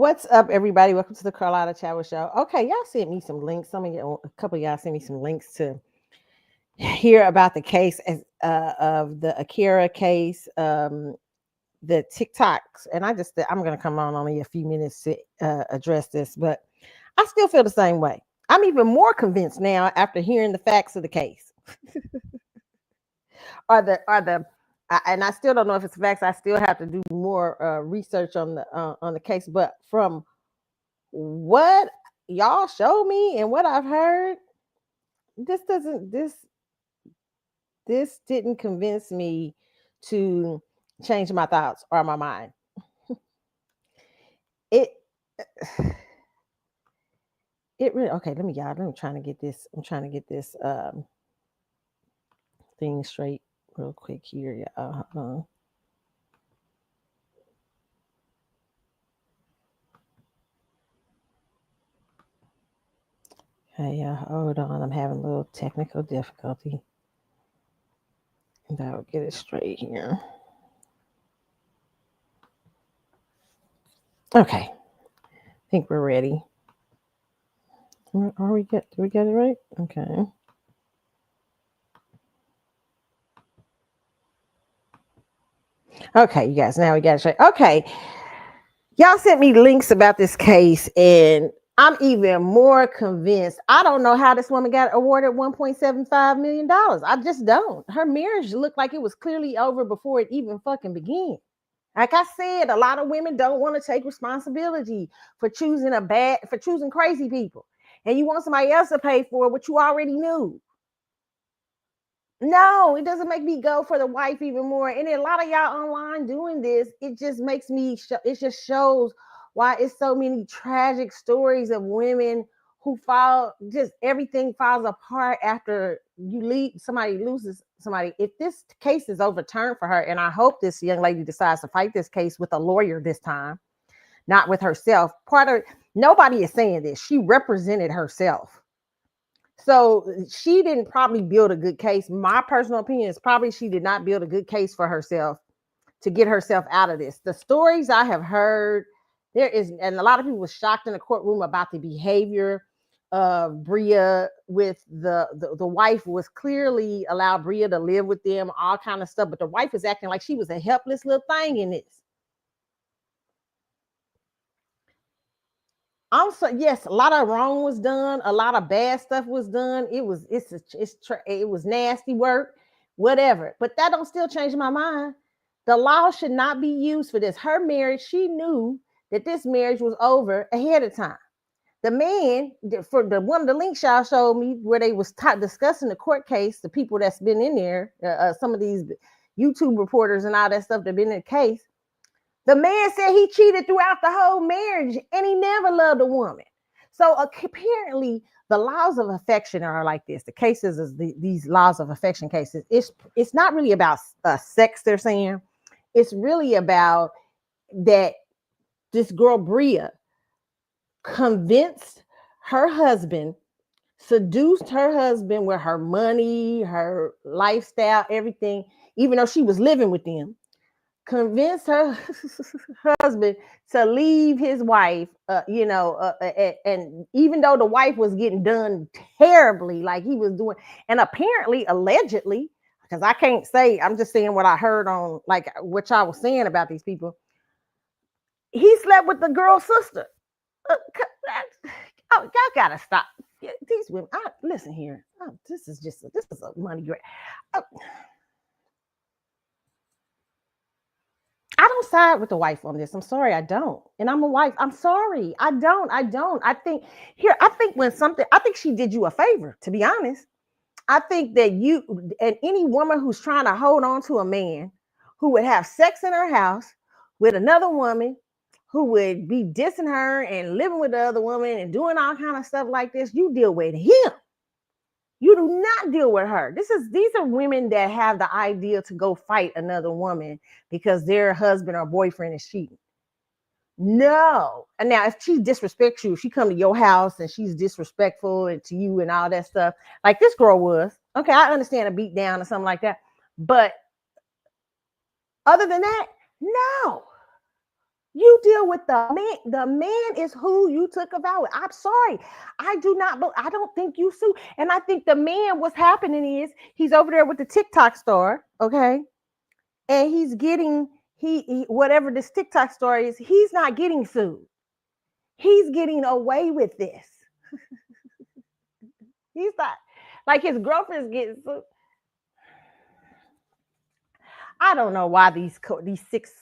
What's up, everybody? Welcome to the Carlotta Chadwick Show. Okay, y'all sent me some links. A couple of y'all sent me some links to hear about the case of the Akira case, the TikToks, and I'm going to come on only a few minutes to address this, but I still feel the same way. I'm even more convinced now after hearing the facts of the case, and I still don't know if it's facts. I still have to do more research on the case, but from what y'all show me and what I've heard, this doesn't this didn't convince me to change my thoughts or my mind. It it really okay. Let me trying to get this. I'm trying to get this thing straight real quick here. Yeah, hold on. Hey, hold on. I'm having a little technical difficulty. And I'll get it straight here. Okay. I think we're ready. Are we good? Do we get it right? Okay. Okay, you guys, now we got it straight. Okay. Y'all sent me links about this case, and I'm even more convinced. I don't know how this woman got awarded $1.75 million. I just don't. Her marriage looked like it was clearly over before it even fucking began. Like I said, a lot of women don't want to take responsibility for choosing crazy people. And you want somebody else to pay for what you already knew. No, it doesn't make me go for the wife even more. And a lot of y'all online doing this, it just makes me, it just shows why it's so many tragic stories of women who just everything falls apart after somebody loses somebody. If this case is overturned for her, and I hope this young lady decides to fight this case with a lawyer this time, not with herself. Nobody is saying this. She represented herself. So she didn't probably build a good case. My personal opinion is probably she did not build a good case for herself to get herself out of this. The stories I have heard, and a lot of people were shocked in the courtroom about the behavior of Bria with the wife. Was clearly allowed Bria to live with them, all kind of stuff. But the wife is acting like she was a helpless little thing in this. Yes, a lot of wrong was done, a lot of bad stuff was done. It was nasty work, whatever. But that don't still change my mind. The law should not be used for this. Her marriage, she knew that this marriage was over ahead of time. The man, for the one of the links y'all showed me where they was discussing the court case, the people that's been in there, some of these YouTube reporters and all that stuff that been in the case. The man said he cheated throughout the whole marriage and he never loved a woman. So apparently the laws of affection are like this. The cases is these laws of affection cases. It's not really about sex, they're saying. It's really about that this girl Bria convinced her husband, seduced her husband with her money, her lifestyle, everything, even though she was living with them. Convinced her husband to leave his wife, and even though the wife was getting done terribly, like he was doing, and apparently, allegedly, because I can't say, I'm just saying what I heard on, like what y'all was saying about these people. He slept with the girl's sister. Y'all gotta stop. These women, listen here. This is a money grab. I don't side with the wife on this. I'm sorry, I don't. And I'm a wife. I'm sorry. I don't. I think she did you a favor, to be honest. I think that you and any woman who's trying to hold on to a man who would have sex in her house with another woman, who would be dissing her and living with the other woman and doing all kind of stuff like this, you deal with him. You do not deal with her. These are women that have the idea to go fight another woman because their husband or boyfriend is cheating. No. And now if she disrespects you, if she come to your house and she's disrespectful and to you and all that stuff, like this girl was, okay, I understand a beat down or something like that. But other than that, no. You deal deal with the man. The man is who you took a vow with. I'm sorry. I don't think you sue. And I think the man, what's happening is he's over there with the TikTok star, okay? And he's getting whatever this TikTok star is, he's not getting sued. He's getting away with this. He's not like his girlfriend's getting sued. I don't know why these six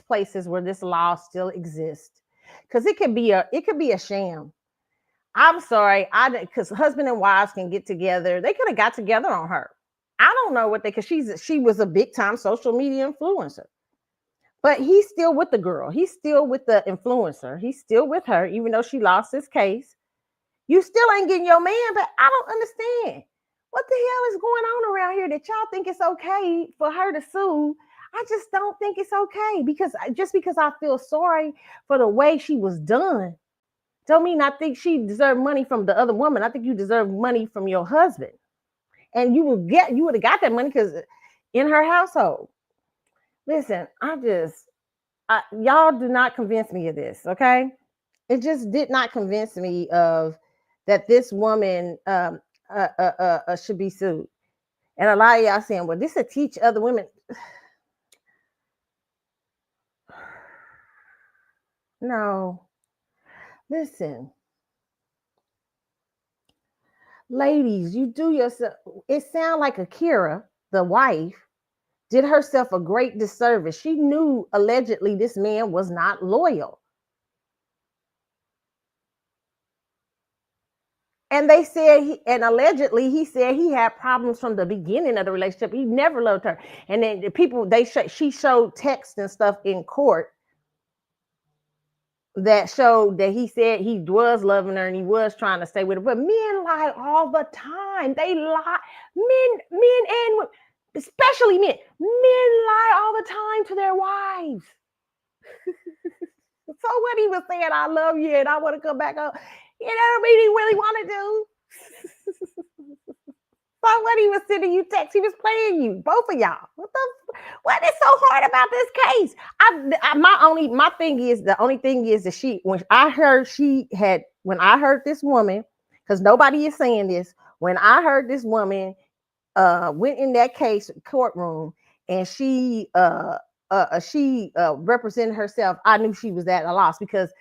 places where this law still exists, because it could be a sham. I'm sorry, because husband and wives can get together. They could have got together on her. I don't know what they, because she was a big time social media influencer, but he's still with the girl. He's still with the influencer. He's still with her, even though she lost this case. You still ain't getting your man, but I don't understand. What the hell is going on around here that y'all think it's okay for her to sue? I just don't think it's okay, because just because I feel sorry for the way she was done, don't mean I think she deserved money from the other woman. I think you deserve money from your husband, and you would have got that money because in her household. Listen, y'all do not convince me of this, okay? It just did not convince me of that this woman should be sued. And a lot of y'all saying, well, this will teach other women. No. Listen. Ladies, you do yourself. It sounds like Akira, the wife, did herself a great disservice. She knew allegedly this man was not loyal. And they said, and allegedly he said he had problems from the beginning of the relationship. He never loved her. And then the people, she showed texts and stuff in court that showed that he said he was loving her and he was trying to stay with her. But men lie all the time. They lie. Men and especially men lie all the time to their wives. So what he was saying, I love you and I want to come back up, you know, mean he really want to do. So what he was sending you text, he was playing you, both of y'all. What is so hard about this case? The only thing is that when I heard this woman, because nobody is saying this, when I heard this woman went in that case courtroom and she represented herself, I knew she was at a loss, because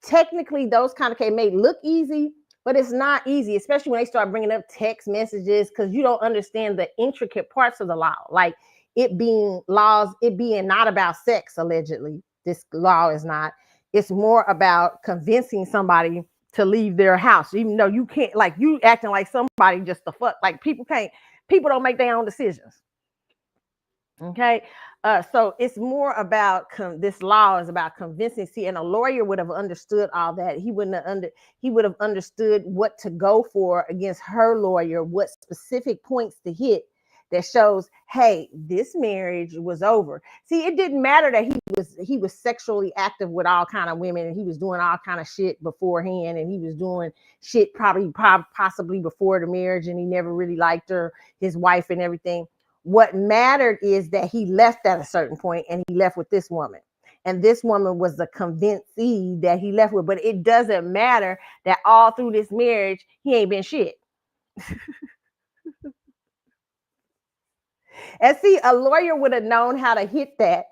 technically those kind of cases may look easy, but it's not easy, especially when they start bringing up text messages, because you don't understand the intricate parts of the law, like it being not about sex. Allegedly, this law is not. It's more about convincing somebody to leave their house, even though you can't. Like, you acting like somebody just the fuck. Like, people don't make their own decisions. Okay, so it's more about this law is about convincing. See, and a lawyer would have understood all that. He would have understood what to go for against her lawyer, what specific points to hit that shows, hey, this marriage was over. See, it didn't matter that he was sexually active with all kind of women, and he was doing all kind of shit beforehand, and he was doing shit possibly before the marriage, and he never really liked her, his wife, and everything. What mattered is that he left at a certain point, and he left with this woman. And this woman was the convincee that he left with. But it doesn't matter that all through this marriage, he ain't been shit. And see, a lawyer would have known how to hit that.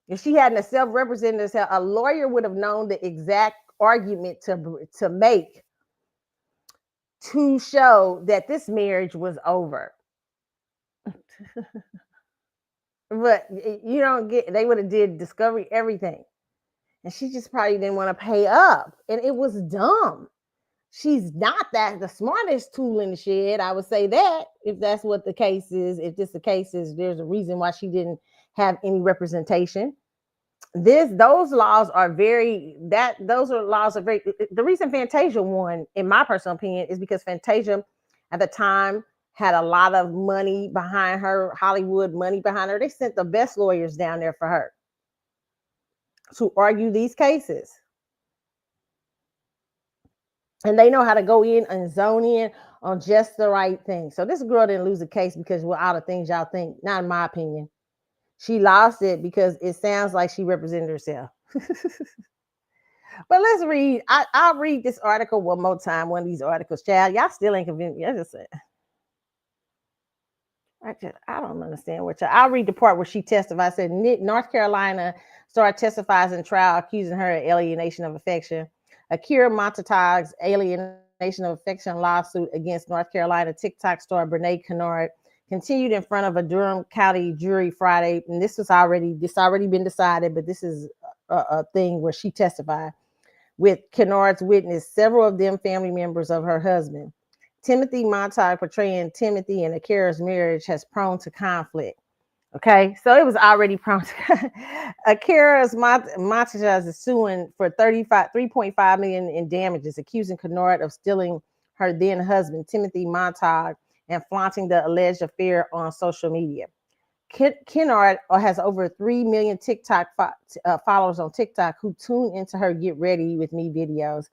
If she hadn't self-represented herself, a lawyer would have known the exact argument to make to show that this marriage was over. But you don't get, they would have did discovery, everything. And she just probably didn't want to pay up. And it was dumb. She's not the smartest tool in the shed. I would say that, if that's what the case is. If this the case is, there's a reason why she didn't have any representation. Those laws are very, the reason Fantasia won, in my personal opinion, is because Fantasia at the time had a lot of money behind her, Hollywood money behind her. They sent the best lawyers down there for her to argue these cases. And they know how to go in and zone in on just the right thing. So this girl didn't lose a case because, well, all the things y'all think, not in my opinion. She lost it because it sounds like she represented herself. But let's read. I'll read this article one more time. One of these articles, child. Y'all still ain't convinced me. I don't understand what y'all. I'll read the part where she testified. Said North Carolina started testifies in trial accusing her of alienation of affection. Akira Montatog's alienation of affection lawsuit against North Carolina TikTok star Brene Kennard continued in front of a Durham County jury Friday, and this already been decided, but this is a thing where she testified with Kennard's witness, several of them family members of her husband. Timothy Montag portraying Timothy and Akira's marriage has prone to conflict. Okay, so it was already prone to Akira's Montag is suing for 3.5 million in damages, accusing Kennard of stealing her then husband, Timothy Montag, and flaunting the alleged affair on social media. Kennard has over 3 million TikTok followers on TikTok who tune into her Get Ready With Me videos,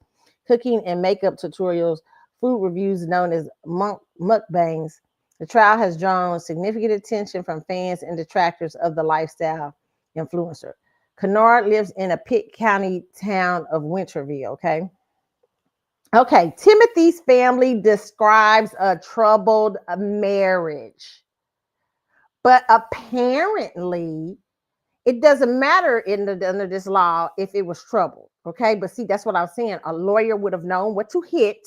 cooking and makeup tutorials, food reviews known as mukbangs. The trial has drawn significant attention from fans and detractors of the lifestyle influencer. Kennard lives in a Pitt County town of Winterville, okay? Okay, Timothy's family describes a troubled marriage. But apparently, it doesn't matter under this law if it was trouble, okay? But see, that's what I was saying. A lawyer would have known what to hit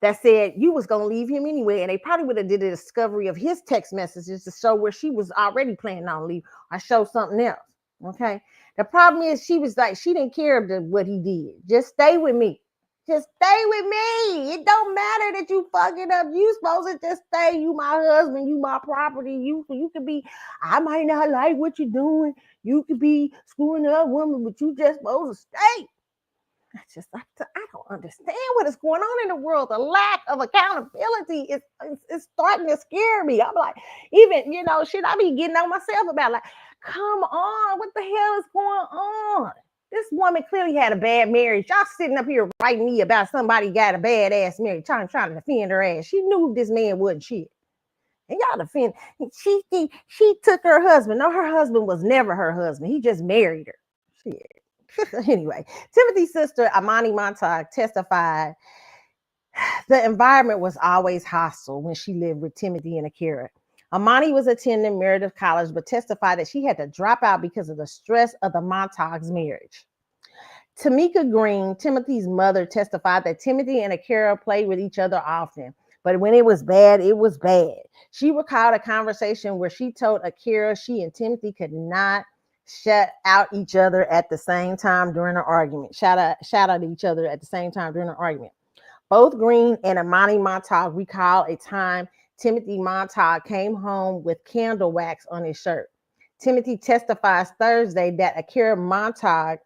that said you was going to leave him anyway, and they probably would have did a discovery of his text messages to show where she was already planning on leave or show something else, okay? The problem is she was like, she didn't care what he did. Just stay with me. Just stay with me. It don't matter that you fucking up. You supposed to just stay. You my husband. You my property. You could be, I might not like what you're doing. You could be screwing up woman, but you just supposed to stay. I don't understand what is going on in the world. The lack of accountability is starting to scare me. I'm like, even, shit, I be getting on myself about like, come on, what the hell is going on? This woman clearly had a bad marriage. Y'all sitting up here writing me about somebody got a bad ass marriage, trying to defend her ass. She knew this man wasn't shit. And y'all defend. She took her husband. No, her husband was never her husband. He just married her. Shit. Anyway, Timothy's sister, Amani Montag, testified the environment was always hostile when she lived with Timothy and Akira. Amani was attending Meredith College, but testified that she had to drop out because of the stress of the Montag's marriage. Tamika Green, Timothy's mother, testified that Timothy and Akira played with each other often, but when it was bad, it was bad. She recalled a conversation where she told Akira she and Timothy could not shut out each other at the same time during an argument. Shout out each other at the same time during an argument. Both Green and Amani Montag recall a time Timothy Montag came home with candle wax on his shirt. Timothy testifies Thursday that Akira Montag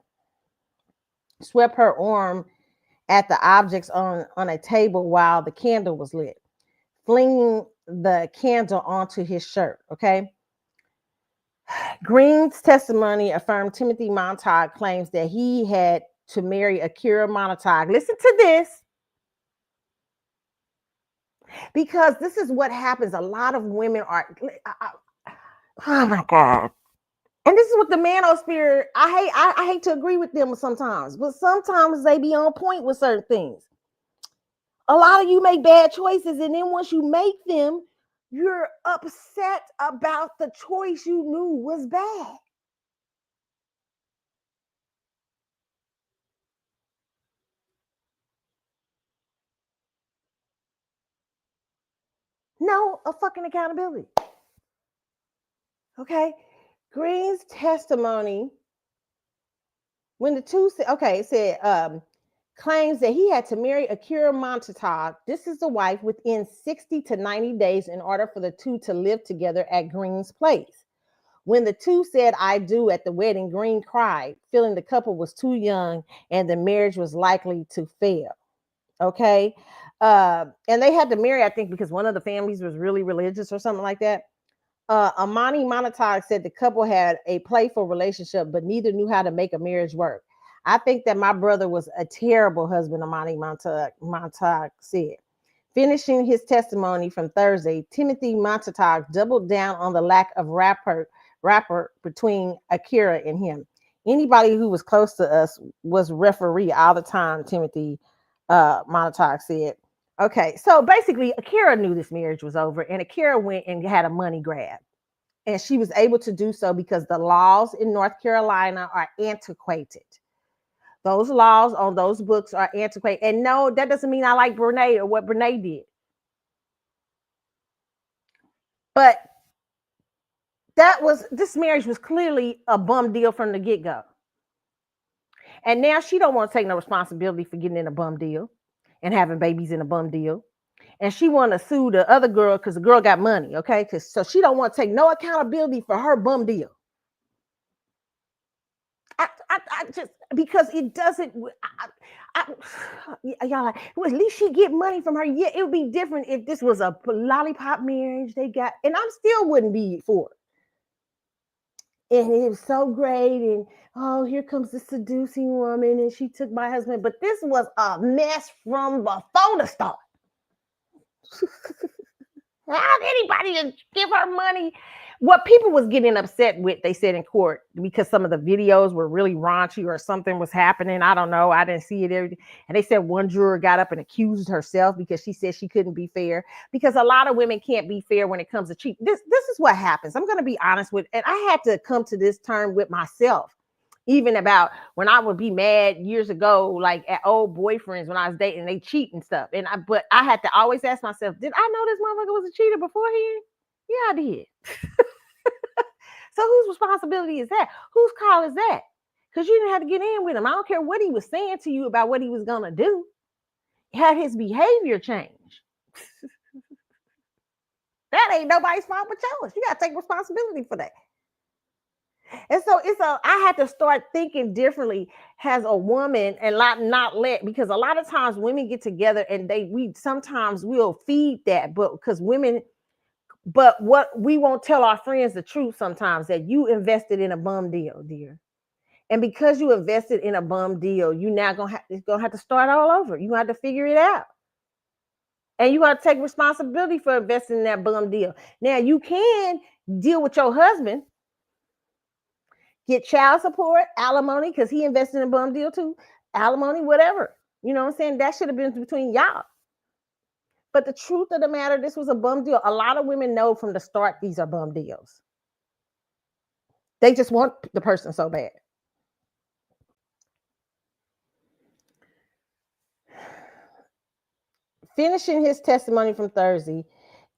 swept her arm at the objects on a table while the candle was lit, flinging the candle onto his shirt, okay? Green's testimony affirmed Timothy Montag claims that he had to marry Akira Montag. Listen to this, because this is what happens. A lot of women are, oh my God. And this is what the manosphere, I hate to agree with them sometimes, but sometimes they be on point with certain things. A lot of you make bad choices, and then once you make them, you're upset about the choice you knew was bad. No, a fucking accountability. Okay. Green's testimony, when the two said, okay, it said, claims that he had to marry Akira Montag, this is the wife, within 60 to 90 days in order for the two to live together at Green's place. When the two said I do at the wedding, Green cried, feeling the couple was too young and the marriage was likely to fail. Okay. And they had to marry, I think, because one of the families was really religious or something like that. Amani Montag said the couple had a playful relationship, but neither knew how to make a marriage work. I think that my brother was a terrible husband, Amani Montag said. Finishing his testimony from Thursday, Timothy Montag doubled down on the lack of rapport rapper between Akira and him. Anybody who was close to us was referee all the time, Timothy Montauk said. Okay, so basically, Akira knew this marriage was over, and Akira went and had a money grab. And she was able to do so because the laws in North Carolina are antiquated. Those laws on those books are antiquated. And no, that doesn't mean I like Brene or what Brene did. But this marriage was clearly a bum deal from the get-go. And now she don't want to take no responsibility for getting in a bum deal and having babies in a bum deal. And she want to sue the other girl because the girl got money, okay? So she don't want to take no accountability for her bum deal. I just because it doesn't. Y'all like, well, at least she get money from her. Yeah, it would be different if this was a lollipop marriage they got, and I still wouldn't be for it. And it was so great, and oh, here comes the seducing woman, and she took my husband. But this was a mess from before the start. How did anybody give her money? What people was getting upset with, they said in court, because some of the videos were really raunchy or something was happening. I don't know. I didn't see it. And they said one juror got up and accused herself because she said she couldn't be fair. Because a lot of women can't be fair when it comes to cheating. This is what happens. I'm going to be honest with, and I had to come to this term with myself. Even about when I would be mad years ago, like at old boyfriends when I was dating, they cheat and stuff. But I had to always ask myself, did I know this motherfucker was a cheater beforehand? Yeah, I did. So whose responsibility is that? Whose call is that? Because you didn't have to get in with him. I don't care what he was saying to you about what he was gonna do. Had his behavior changed. That ain't nobody's fault but yours. You gotta take responsibility for that. And so I had to start thinking differently as a woman and not let, because a lot of times women get together and we sometimes will feed that, but because women, but what we won't tell our friends the truth sometimes, that you invested in a bum deal, dear. And because you invested in a bum deal, you now gonna have to start all over. You have to figure it out. And you got to take responsibility for investing in that bum deal. Now you can deal with your husband, get child support, alimony, because he invested in a bum deal too, alimony, whatever. You know what I'm saying? That should have been between y'all. But the truth of the matter, this was a bum deal. A lot of women know from the start these are bum deals. They just want the person so bad. Finishing his testimony from Thursday,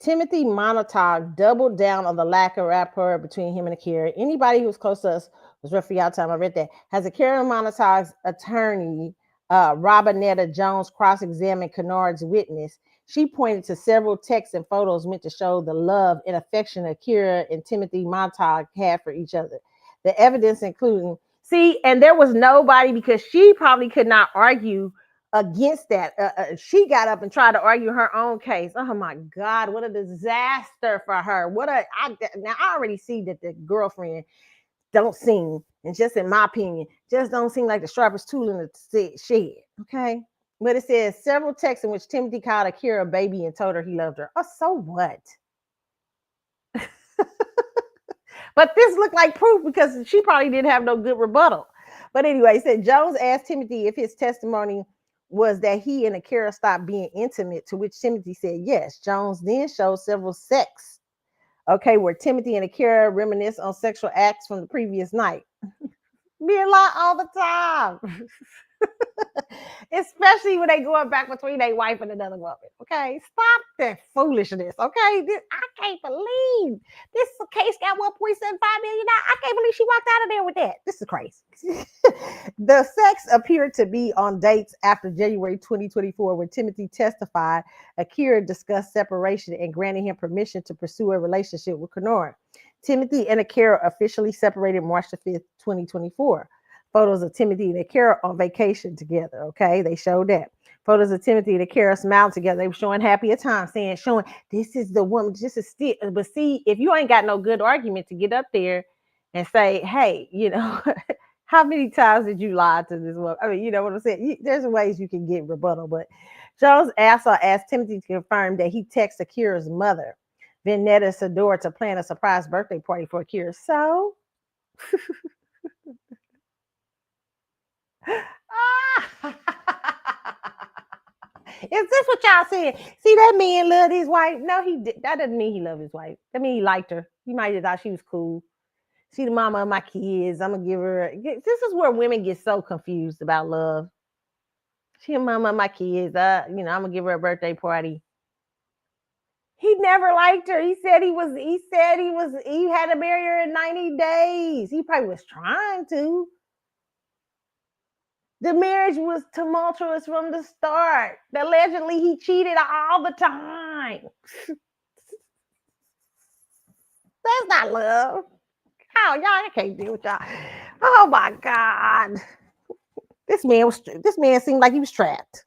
Timothy Montauk doubled down on the lack of rapport between him and Akira. Anybody who was close to us was referee out time. I read that. Has Akira Montauk's attorney, Robinetta Jones, cross-examined Kennard's witness, she pointed to several texts and photos meant to show the love and affection Akira and Timothy Montauk had for each other. The evidence including, and there was nobody, because she probably could not argue against that. She got up and tried to argue her own case. Oh my God, what a disaster for her. Now I already see that the girlfriend don't seem, and just in my opinion, just don't seem like the sharpest tool in the shed. Okay. But it says several texts in which Timothy called Akira a baby and told her he loved her. Oh, so what? But this looked like proof because she probably didn't have no good rebuttal. But anyway, he said Jones asked Timothy if his testimony was that he and Akira stopped being intimate, to which Timothy said yes. Jones then showed several sex, where Timothy and Akira reminisce on sexual acts from the previous night. Be a lot all the time. Especially when they going back between their wife and another woman. Okay, stop that foolishness. Okay, I can't believe this case got $1.75 million. I can't believe she walked out of there with that. This is crazy. The sex appeared to be on dates after January 2024, when Timothy testified. Akira discussed separation and granted him permission to pursue a relationship with Kennard. Timothy and Akira officially separated March the 5th, 2024. Photos of Timothy and Akira on vacation together. Okay, they showed that. Photos of Timothy and Akira smiling together. They were showing happy at times, showing this is the woman. This is still. But see, if you ain't got no good argument to get up there and say, hey, how many times did you lie to this woman? I mean, you know what I'm saying? There's ways you can get rebuttal. But Jones also asked Timothy to confirm that he texted Akira's mother Vanetta Sador to plan a surprise birthday party for Akira. So, is this what y'all saying? See, that man loved his wife. No, he did. That doesn't mean he loved his wife. That mean he liked her. He might have thought she was cool. She the mama of my kids. I'm gonna give her. This is where women get so confused about love. She the mama of my kids. I'm gonna give her a birthday party. He never liked her. He said he was. He said he was. He had to marry her in 90 days. He probably was trying to. The marriage was tumultuous from the start. Allegedly, he cheated all the time. That's not love. Oh, y'all, I can't deal with y'all. Oh my God. This man seemed like he was trapped.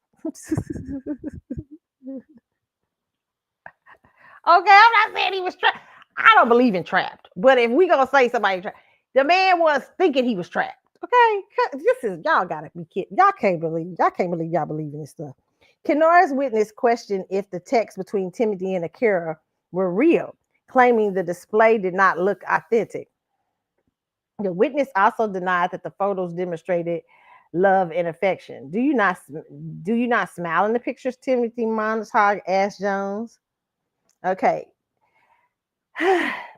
Okay, I'm not saying he was trapped. I don't believe in trapped. But if we gonna say somebody trapped, the man was thinking he was trapped. Okay, this is y'all gotta be kidding. Y'all can't believe y'all believe in this stuff. Kenora's witness questioned if the text between Timothy and Akira were real, claiming the display did not look authentic. The witness also denied that the photos demonstrated love and affection. Do you not smile in the pictures, Timothy Montague asked Jones? Okay.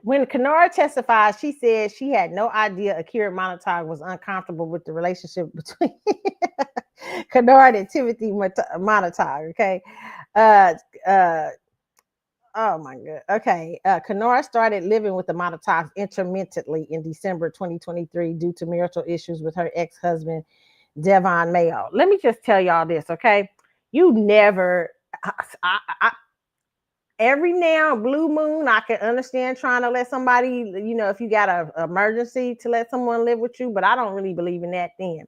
When Kenora testified, she said she had no idea Akira Montague was uncomfortable with the relationship between Kenora and Timothy Montague. Okay. Uh, uh, oh my God. Okay. Kenora started living with the Montagues intermittently in December 2023 due to marital issues with her ex-husband, Devon Mayo. Let me just tell y'all this, okay? You never, every now blue moon, I can understand trying to let somebody, if you got an emergency to let someone live with you, but I don't really believe in that then.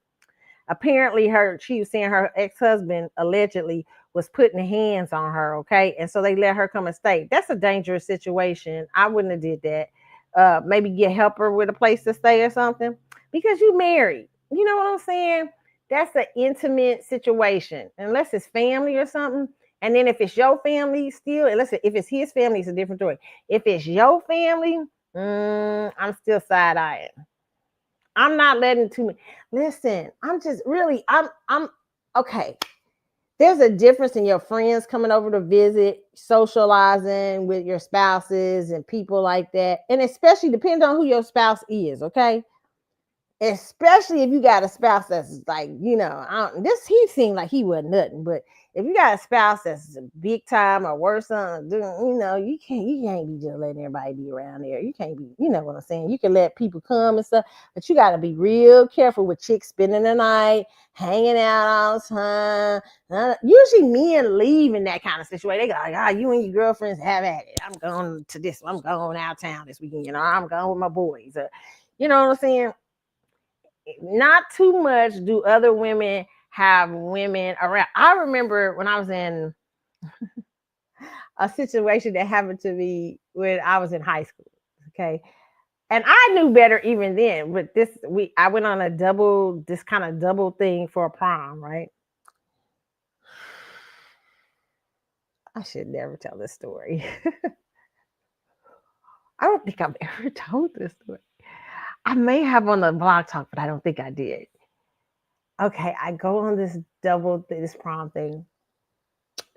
Apparently she was saying her ex-husband allegedly was putting hands on her, okay? And so they let her come and stay. That's a dangerous situation. I wouldn't have did that. Maybe help her with a place to stay or something because you married. You know what I'm saying? That's an intimate situation. Unless it's family or something. And then if it's your family still, and listen, if it's his family, it's a different story. If it's your family, I'm still side-eyeing. I'm not letting too many. Listen, I'm okay. There's a difference in your friends coming over to visit, socializing with your spouses and people like that. And especially depends on who your spouse is, okay? Especially if you got a spouse that's like, he seemed like he wasn't nothing, but if you got a spouse that's big time or worse, you can't be just letting everybody be around there. You can't be, you know what I'm saying? You can let people come and stuff, but you got to be real careful with chicks spending the night, hanging out all the time. Usually men leave in that kind of situation. They go like, you and your girlfriends have at it. I'm going to this. I'm going out of town this weekend. I'm going with my boys. You know what I'm saying? Not too much do other women have women around. I remember when I was in a situation that happened to me when I was in high school. Okay. And I knew better even then, but I went on this kind of double thing for a prom, right? I should never tell this story. I don't think I've ever told this story. I may have on the blog talk, but I don't think I did. Okay, I go on this prom thing.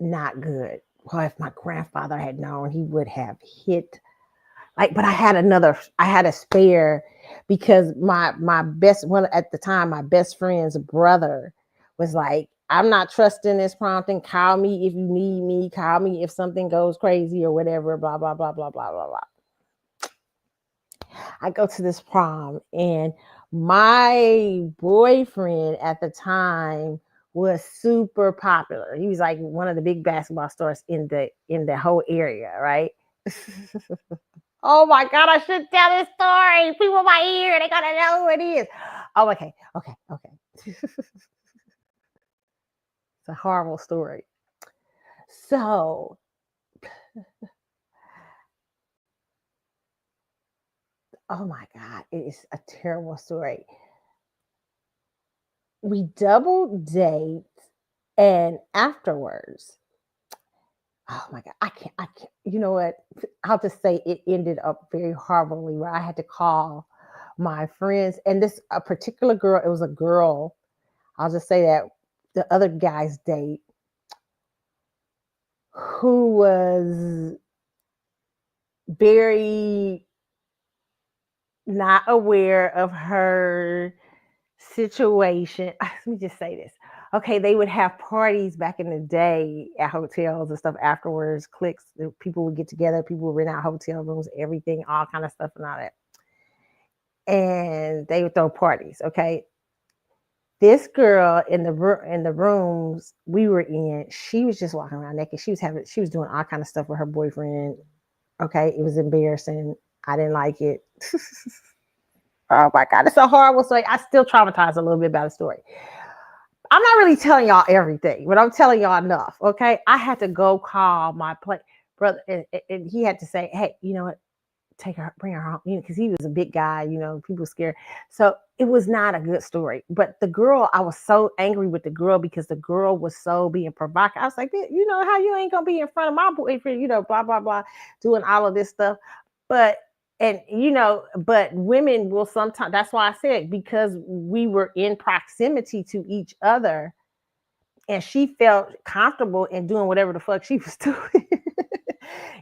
Not good. Well, if my grandfather had known, he would have hit but I had a spare because my best one at the time, my best friend's brother was like, I'm not trusting this prom thing. Call me if you need me. Call me if something goes crazy or whatever, blah, blah, blah, blah, blah, blah, blah. I go to this prom and my boyfriend at the time was super popular. He was like one of the big basketball stars in the whole area, right? Oh my God, I should tell this story. People might hear, they gotta know who it is. Oh, okay. It's a horrible story. So oh my God, it is a terrible story. We double date, and afterwards, Oh my God, I can't. You know what? I'll just say it ended up very horribly where I had to call my friends and this a particular girl. It was a girl. I'll just say that the other guy's date who was very not aware of her situation. Let me just say this. Okay, they would have parties back in the day at hotels and stuff afterwards. Cliques, people would get together, people would rent out hotel rooms, everything, all kind of stuff and all that. And they would throw parties. Okay, this girl in the rooms we were in, she was just walking around naked. She was doing all kind of stuff with her boyfriend. Okay, it was embarrassing. I didn't like it. Oh my God, it's a horrible story. I still traumatized a little bit about the story. I'm not really telling y'all everything, but I'm telling y'all enough. Okay, I had to go call my brother, and he had to say, "Hey, you know what? Take her, bring her home," because he was a big guy. People were scared. So it was not a good story. But the girl, I was so angry with the girl because the girl was so being provocative. I was like, "You know how you ain't gonna be in front of my boyfriend, blah blah blah, doing all of this stuff." But but women will sometimes. That's why I said because we were in proximity to each other, and she felt comfortable in doing whatever the fuck she was doing.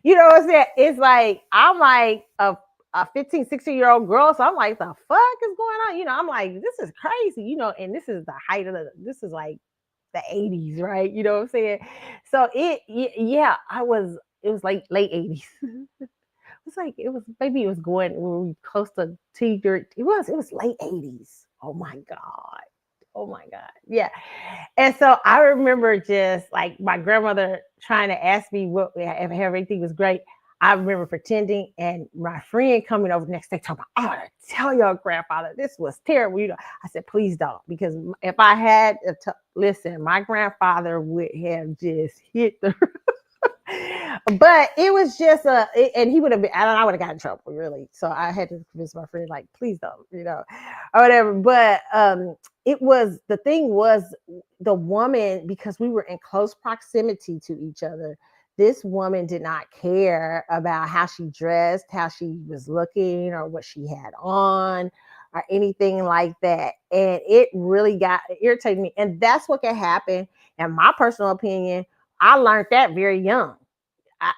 You know what I'm saying? It's like I'm like a 15, 16-year-old girl. So I'm like, the fuck is going on? I'm like, this is crazy, and this is the height of this is like the 80s, right? You know what I'm saying? So yeah, it was like late 80s. It's like it was maybe it was going we were close to it was late 80s. Oh my God. Oh my God. Yeah. And so I remember just like my grandmother trying to ask me if everything was great. I remember pretending, and my friend coming over the next day talking about, "Oh, tell your grandfather this was terrible." I said, "Please don't," because if I had listen, my grandfather would have just hit the but it was just and he would have been, and I would have gotten in trouble really. So I had to convince my friend, like, please don't, or whatever. But the thing was the woman, because we were in close proximity to each other. This woman did not care about how she dressed, how she was looking, or what she had on, or anything like that. And it really got irritated me. And that's what can happen. In my personal opinion, I learned that very young.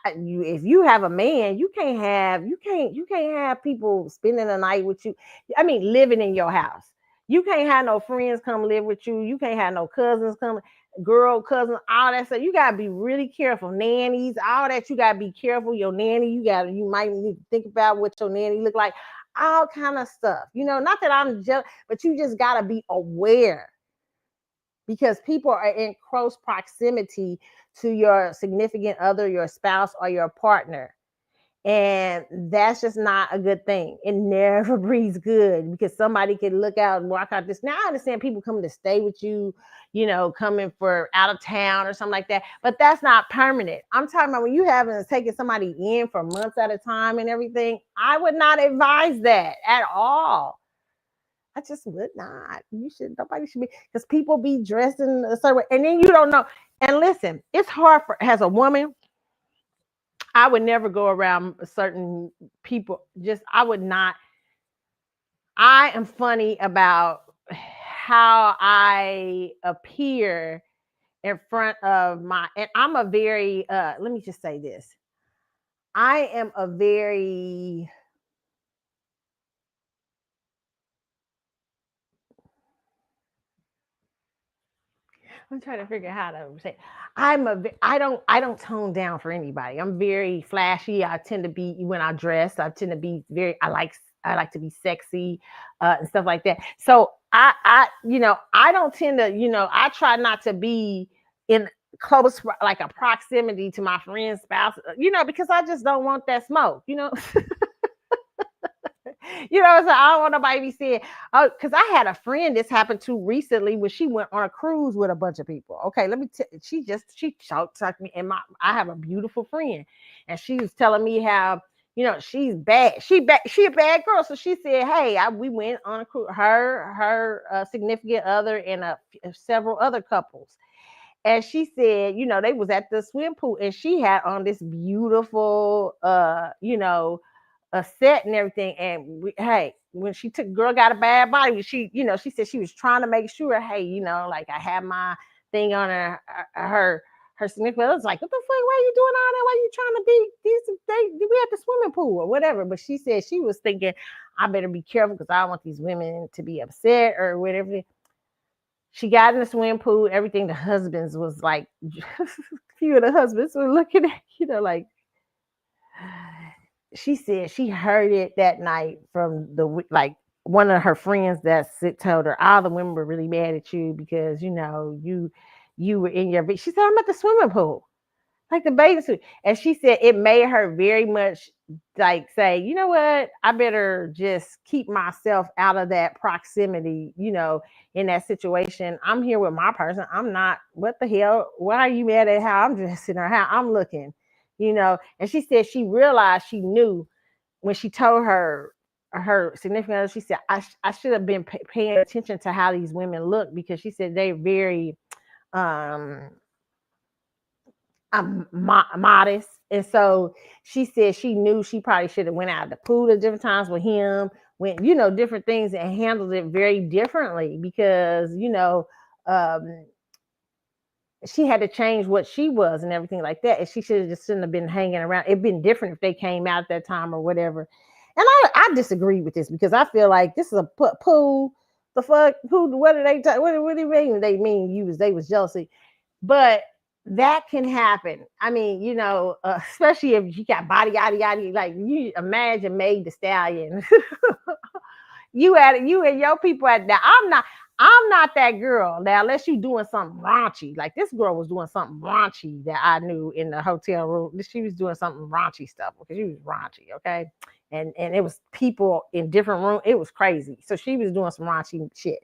If you have a man, you can't have people spending the night with you. I mean, living in your house. You can't have no friends come live with you. You can't have no cousins come, girl, cousin, all that stuff. You gotta be really careful. Nannies, all that. You gotta be careful. Your nanny, you might need to think about what your nanny look like. All kind of stuff. Not that I'm just, but you just gotta be aware because people are in close proximity to your significant other, your spouse, or your partner. And that's just not a good thing. It never breeds good because somebody can look out and walk out this. Now, I understand people coming to stay with you, coming for out of town or something like that, but that's not permanent. I'm talking about when you having taken somebody in for months at a time and everything. I would not advise that at all. I just would not. Nobody should be, because people be dressed in a certain way, and then you don't know. And listen, it's hard as a woman. I would never go around certain people. I would not. I am funny about how I appear in front of and I'm a very, let me just say this. I am a very, I'm trying to figure out how to say. I don't tone down for anybody. I'm very flashy. I tend to be when I dress. I tend to be very. I like to be sexy, and stuff like that. So I don't tend to I try not to be in close like a proximity to my friend's spouse. Because I just don't want that smoke. So I don't want nobody to be saying, oh, because I had a friend this happened to recently when she went on a cruise with a bunch of people. Okay, let me tell she talked me, and I have a beautiful friend, and she was telling me how she's bad. She a bad girl. So she said, hey, we went on a cruise, her significant other and several other couples. And she said, they was at the swim pool and she had on this beautiful, a set and everything. And hey, when she took, girl got a bad body. She said she was trying to make sure, hey, like I had my thing on her significant other was like, what the fuck? Why are you doing all that? Why are you trying to be we at the swimming pool or whatever? But she said she was thinking, I better be careful because I don't want these women to be upset or whatever. She got in the swimming pool, everything. The husbands was like, a few of the husbands were looking at, like, she said she heard it that night from like one of her friends that told her all the women were really mad at you because you were in your. She said, I'm at the swimming pool, like the bathing suit, and she said it made her very much like say, you know what, I better just keep myself out of that proximity, in that situation. I'm here with my person. I'm not. What the hell? Why are you mad at how I'm dressing or how I'm looking? And she said she realized, she knew when she told her significant other, she said, I should have been paying attention to how these women look, because she said they're very um modest. And so she said she knew she probably should have went out of the pool at different times with him, went, different things, and handled it very differently, because she had to change what she was and everything like that. And she should have just shouldn't have been hanging around. It'd been different if they came out at that time or whatever. And I disagree with this, because I feel like this is a pool. The fuck? Who? What are they? What do you mean? They mean they was jealousy, but that can happen. I mean, especially if you got body yada yada. Like, you imagine Meg the Stallion. You and your people at that. I'm not that girl now, unless you doing something raunchy. Like, this girl was doing something raunchy that I knew in the hotel room. She was doing something raunchy stuff because she was raunchy, okay? And it was people in different rooms. It was crazy. So she was doing some raunchy shit.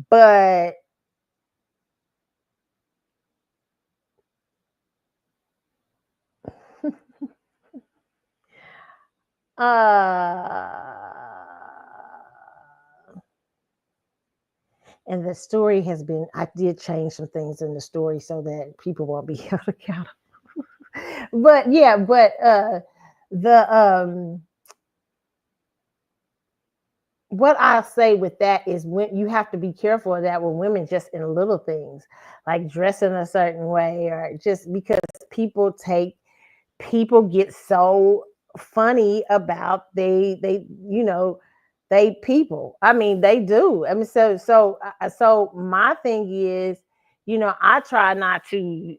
But and the story has been, I did change some things in the story so that people won't be held accountable. But yeah, the what I'll say with that is, when you have to be careful of that with women, just in little things like dressing a certain way, or just because people get so funny about they people. I mean, they do. I mean, so my thing is, I try not to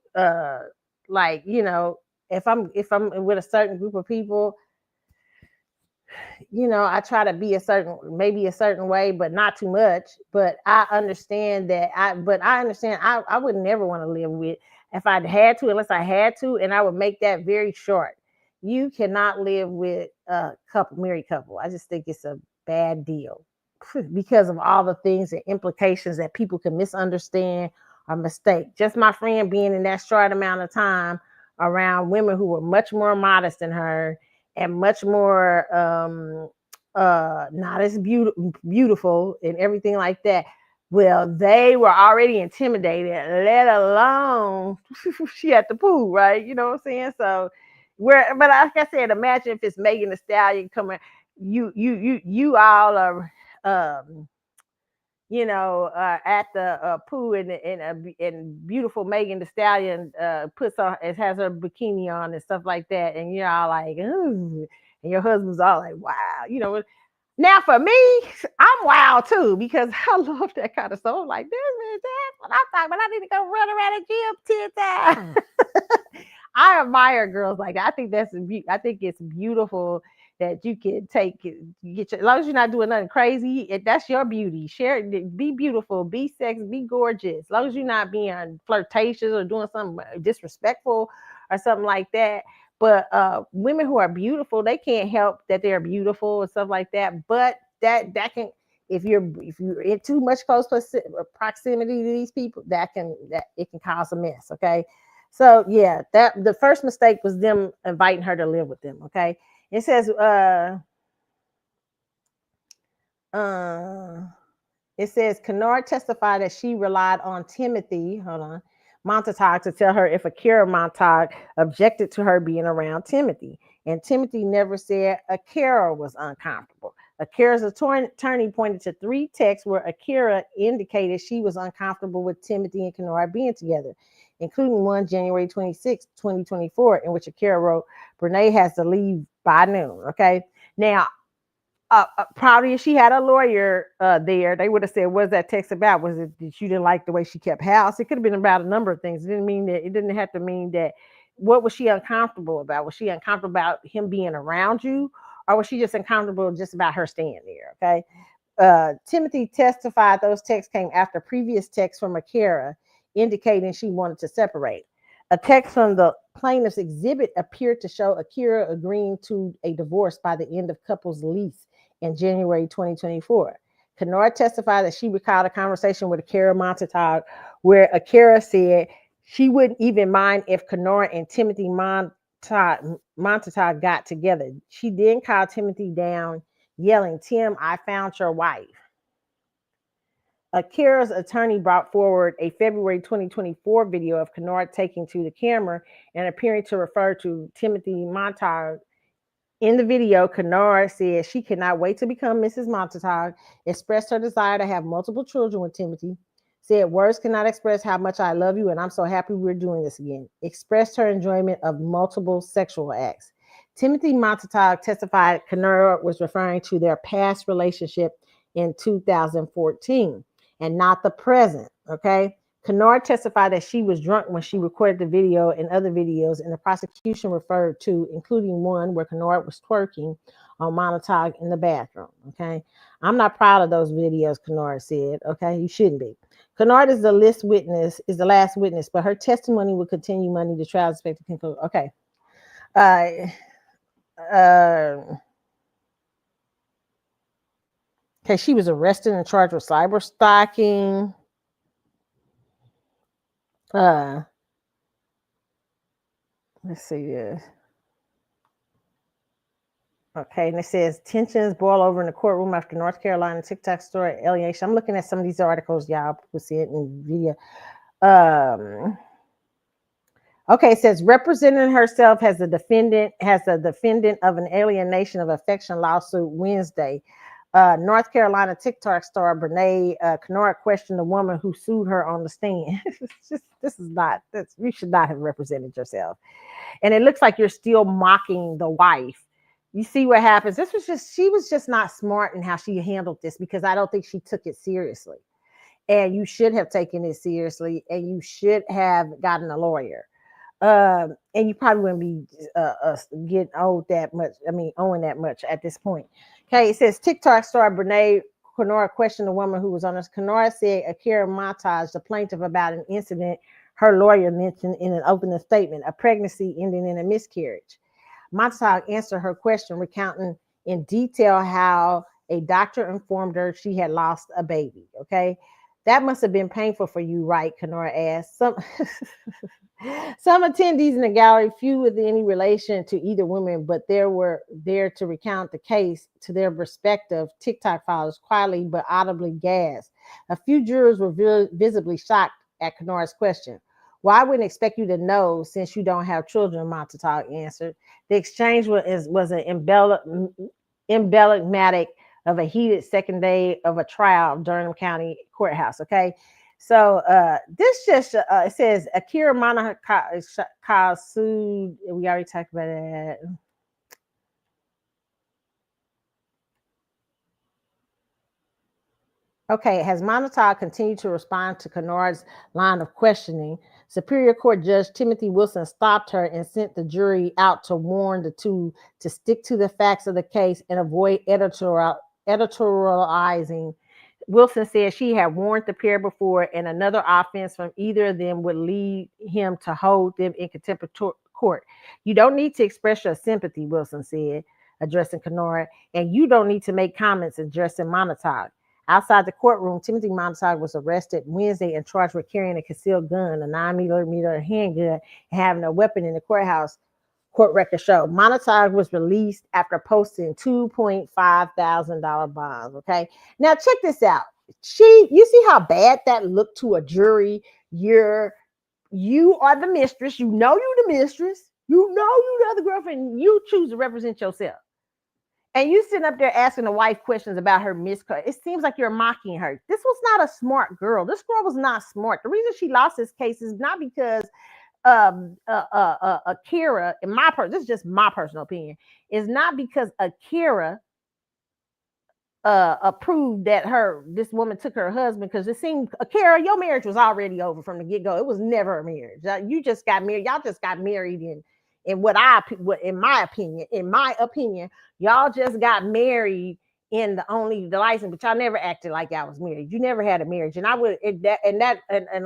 like, if I'm with a certain group of people, I try to be maybe a certain way, but not too much. But I understand I would never want to live with, if I'd had to, unless I had to, and I would make that very short. You cannot live with a married couple. I just think it's a bad deal because of all the things and implications that people can misunderstand or mistake. Just my friend being in that short amount of time around women who were much more modest than her, and much more not as beautiful and everything like that. Well, they were already intimidated, let alone she at the pool, right? You know what I'm saying? So, but like I said, imagine if it's Megan Thee Stallion coming, you all are um at the pool, and beautiful Megan Thee Stallion has her bikini on and stuff like that, and you're all like, ooh, and your husband's all like, wow. Now for me, I'm wild too, because I love that kind of stuff. I'm like, this is that what I'm talking about. I need to go run around the gym 10 times. I admire girls like that. I think it's beautiful that you can as long as you're not doing nothing crazy. That's your beauty. Share it. Be beautiful, be sexy, be gorgeous. As long as you're not being flirtatious or doing something disrespectful or something like that. But women who are beautiful, they can't help that they're beautiful and stuff like that. But that can, if you're in too much close proximity to these people, that it can cause a mess. Okay. So yeah, that the first mistake was them inviting her to live with them. Okay. It says uh It says Kennard testified that she relied on Timothy. Hold on. Montague to tell her if Akira Montague objected to her being around Timothy. And Timothy never said Akira was uncomfortable. Akira's attorney pointed to 3 texts where Akira indicated she was uncomfortable with Timothy and Kenora being together, including one January 26, 2024, in which Akira wrote, Brene has to leave by noon. Okay. Now, probably if she had a lawyer there, they would have said, "What's that text about? Was it that you didn't like the way she kept house?" It could have been about a number of things. It didn't mean that. It didn't have to mean that. What was she uncomfortable about? Was she uncomfortable about him being around you, or was she just uncomfortable just about her staying there? Okay. Timothy testified those texts came after previous texts from Akira indicating she wanted to separate. A text from the plaintiff's exhibit appeared to show Akira agreeing to a divorce by the end of couple's lease in January 2024. Kenora testified that she recalled a conversation with Akira Montague where Akira said she wouldn't even mind if Kenora and Timothy Montague got together. She then called Timothy down, yelling, Tim, I found your wife. Akira's attorney brought forward a February 2024 video of Kenora taking to the camera and appearing to refer to Timothy Montague. In the video, Kenora said she cannot wait to become Mrs. Montague, expressed her desire to have multiple children with Timothy, said words cannot express how much I love you and I'm so happy we're doing this again, expressed her enjoyment of multiple sexual acts. Timothy Montague testified Kenora was referring to their past relationship in 2014 and not the present, okay? Kenora testified that she was drunk when she recorded the video and other videos, and the prosecution referred to, including one where Kenora was twerking on Montague in the bathroom, okay? I'm not proud of those videos, Kenora said, okay? You shouldn't be. Kenora is the last witness, but her testimony will continue Monday. The trial is expected to conclude. Okay. Okay, she was arrested and charged with cyber stalking. Let's see this. Okay, and it says tensions boil over in the courtroom after North Carolina TikTok story alienation. I'm looking at some of these articles, y'all. We'll see it in video. Okay, it says representing herself as the defendant of an alienation of affection lawsuit Wednesday. North Carolina TikTok star Brene Kenora questioned the woman who sued her on the stand. You should not have represented yourself. And it looks like you're still mocking the wife. You see what happens. She was just not smart in how she handled this, because I don't think she took it seriously. And you should have taken it seriously, and you should have gotten a lawyer. And you probably wouldn't be getting owed that much at this point. Okay, it says TikTok star Brene Kenora questioned the woman who was on this. Kenora said Akira Montague, the plaintiff, about an incident her lawyer mentioned in an opening statement, a pregnancy ending in a miscarriage. Montague answered her question, recounting in detail how a doctor informed her she had lost a baby. Okay, that must have been painful for you, right? Kenora asked. Some attendees in the gallery, few with any relation to either woman, but there were there to recount the case to their respective TikTok followers, quietly but audibly gasped. A few jurors were visibly shocked at Kenora's question. Well, I wouldn't expect you to know since you don't have children, Montague answered. The exchange was an emblematic of a heated second day of a trial of Durham County Courthouse, okay? So this just it says Akira Montague sued. We already talked about that. Okay, has Montague continued to respond to Kenora's line of questioning? Superior Court Judge Timothy Wilson stopped her and sent the jury out to warn the two to stick to the facts of the case and avoid editorializing. Wilson said she had warned the pair before, and another offense from either of them would lead him to hold them in contempt of court. You don't need to express your sympathy, Wilson said, addressing Kenora, and you don't need to make comments addressing Montague. Outside the courtroom, Timothy Montague was arrested Wednesday and charged with carrying a concealed gun, a 9mm handgun, and having a weapon in the courthouse. Court records show Montague was released after posting $2.5 thousand bonds. Okay, now check this out. You see how bad that looked to a jury? You're You are the mistress. You know you the mistress. You know you the other girlfriend. You choose to represent yourself. And you sitting up there asking the wife questions about her miscarriage. It seems like you're mocking her. This was not a smart girl. This girl was not smart. The reason she lost this case is not because Akira, this is just my personal opinion, is not because Akira approved that this woman took her husband, because it seemed, Akira, your marriage was already over from the get-go. It was never a marriage. You just got married. Y'all just got married in my opinion, y'all just got married in the license, but y'all never acted like y'all was married. You never had a marriage. And I would and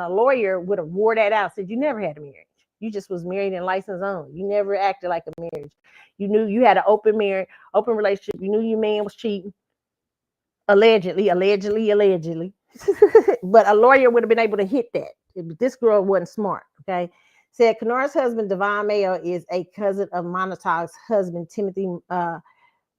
a lawyer would have wore that out, said you never had a marriage. You just was married in license only. You never acted like a marriage. You knew you had an open relationship. You knew your man was cheating. Allegedly. But a lawyer would have been able to hit that. This girl wasn't smart. Okay. Said Kenora's husband, Devon Mayo, is a cousin of Montauk's husband, Timothy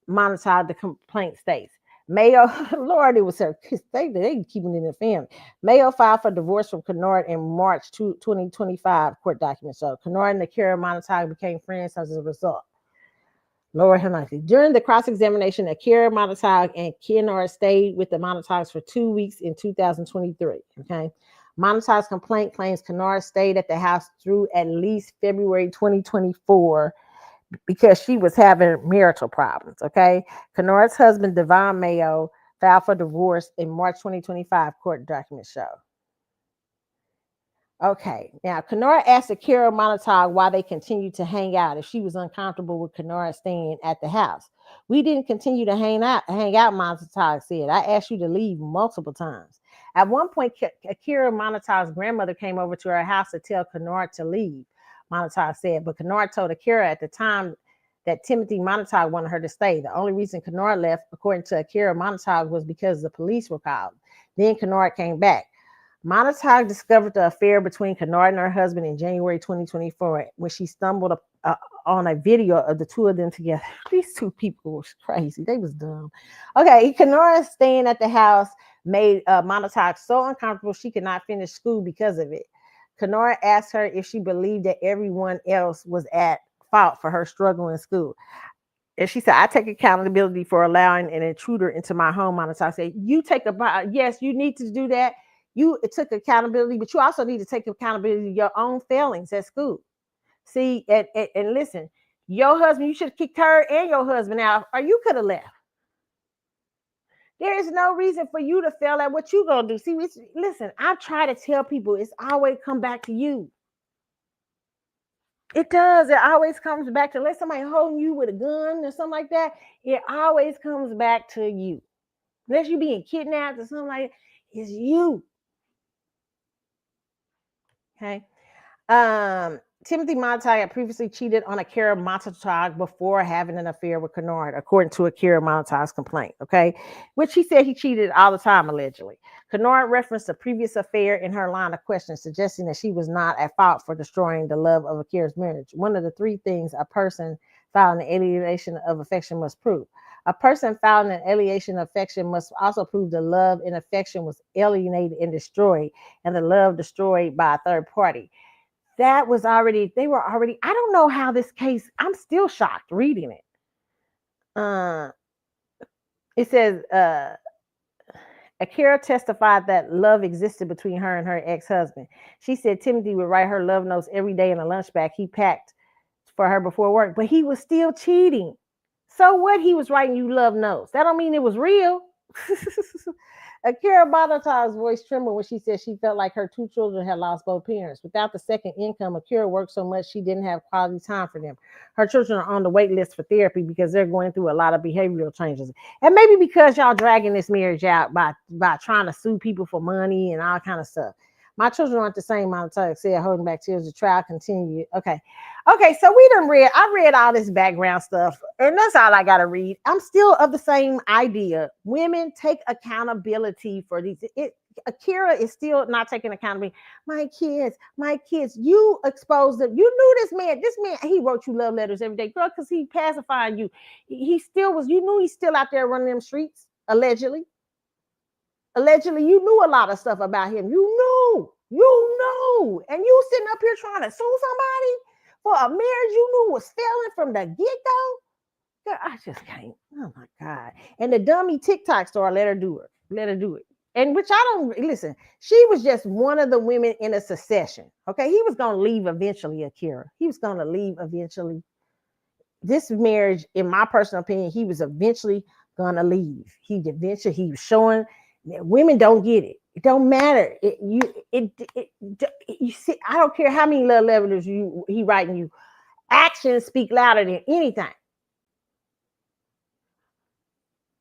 Montauk, the complaint states. Mayo, Lord, it was her. They keeping it in the family. Mayo filed for divorce from Kenora in March 2025, court documents show. Kenora and Akira Montauk became friends as a result. Lord have mercy. During the cross-examination, Akira Montauk and Kenora stayed with the Montauks for 2 weeks in 2023. Okay. Montauk's complaint claims Kenora stayed at the house through at least February 2024 because she was having marital problems. Okay. Kenora's husband, Devon Mayo, filed for divorce in March 2025, court documents show. Okay, now Kenora asked Akira Montauk why they continued to hang out if she was uncomfortable with Kenora staying at the house. We didn't continue to hang out, Montauk said. I asked you to leave multiple times. At one point, Akira Montauk's grandmother came over to her house to tell Kenora to leave, Montauk said, but Kenora told Akira at the time that Timothy Montauk wanted her to stay. The only reason Kenora left, according to Akira Montauk, was because the police were called. Then Kenora came back. Montauk discovered the affair between Kenora and her husband in January 2024 when she stumbled on a video of the two of them together. These two people were crazy. They was dumb. Okay, Kenora staying at the house made Montauk so uncomfortable she could not finish school because of it. Kenora asked her if she believed that everyone else was at fault for her struggle in school. And she said, I take accountability for allowing an intruder into my home. Montauk said, yes, you need to do that. You took accountability, but you also need to take accountability of your own failings at school. See, and listen, your husband, you should have kicked her and your husband out, or you could have left. There is no reason for you to fail at what you're going to do. See, listen, I try to tell people it's always come back to you. It does. It always comes back to, unless somebody holding you with a gun or something like that, it always comes back to you. Unless you're being kidnapped or something like that, it's you. Okay. Timothy Montauk had previously cheated on Akira Montauk before having an affair with Kenora, according to Akira Montauk's complaint, okay? Which he said he cheated all the time, allegedly. Kenora referenced a previous affair in her line of questioning, suggesting that she was not at fault for destroying the love of Akira's marriage. One of the three things a person filing an alienation of affection must prove. A person filing an alienation of affection must also prove the love and affection was alienated and destroyed, and the love destroyed by a third party. That was already, I don't know how this case, I'm still shocked reading it. It says, Akira testified that love existed between her and her ex-husband. She said Timothy would write her love notes every day in a lunch bag he packed for her before work, but he was still cheating. So what? He was writing you love notes. That don't mean it was real. Akira Montauk's voice trembled when she said she felt like her two children had lost both parents. Without the second income, Akira worked so much she didn't have quality time for them. Her children are on the wait list for therapy because they're going through a lot of behavioral changes. And maybe because y'all dragging this marriage out by trying to sue people for money and all kind of stuff. My children aren't the same, Montauk said, holding back tears. The trial continued. Okay, so I read all this background stuff, and that's all I got to read. I'm still of the same idea. Women, take accountability for these. Akira is still not taking accountability. My kids, you exposed them. You knew this man, he wrote you love letters every day, girl, because he pacifying you. He still was, you knew he's still out there running them streets, allegedly. You knew a lot of stuff about him. You You know, and you sitting up here trying to sue somebody for a marriage you knew was failing from the get-go. Girl, I just can't. Oh my God. And the dummy TikTok star let her do it. Let her do it. And which I don't listen. She was just one of the women in a succession. Okay. He was gonna leave eventually, Akira. He was gonna leave eventually. This marriage, in my personal opinion, he was eventually gonna leave. He was showing that women don't get it. It don't matter. You see, I don't care how many love letters he writing you. Actions speak louder than anything.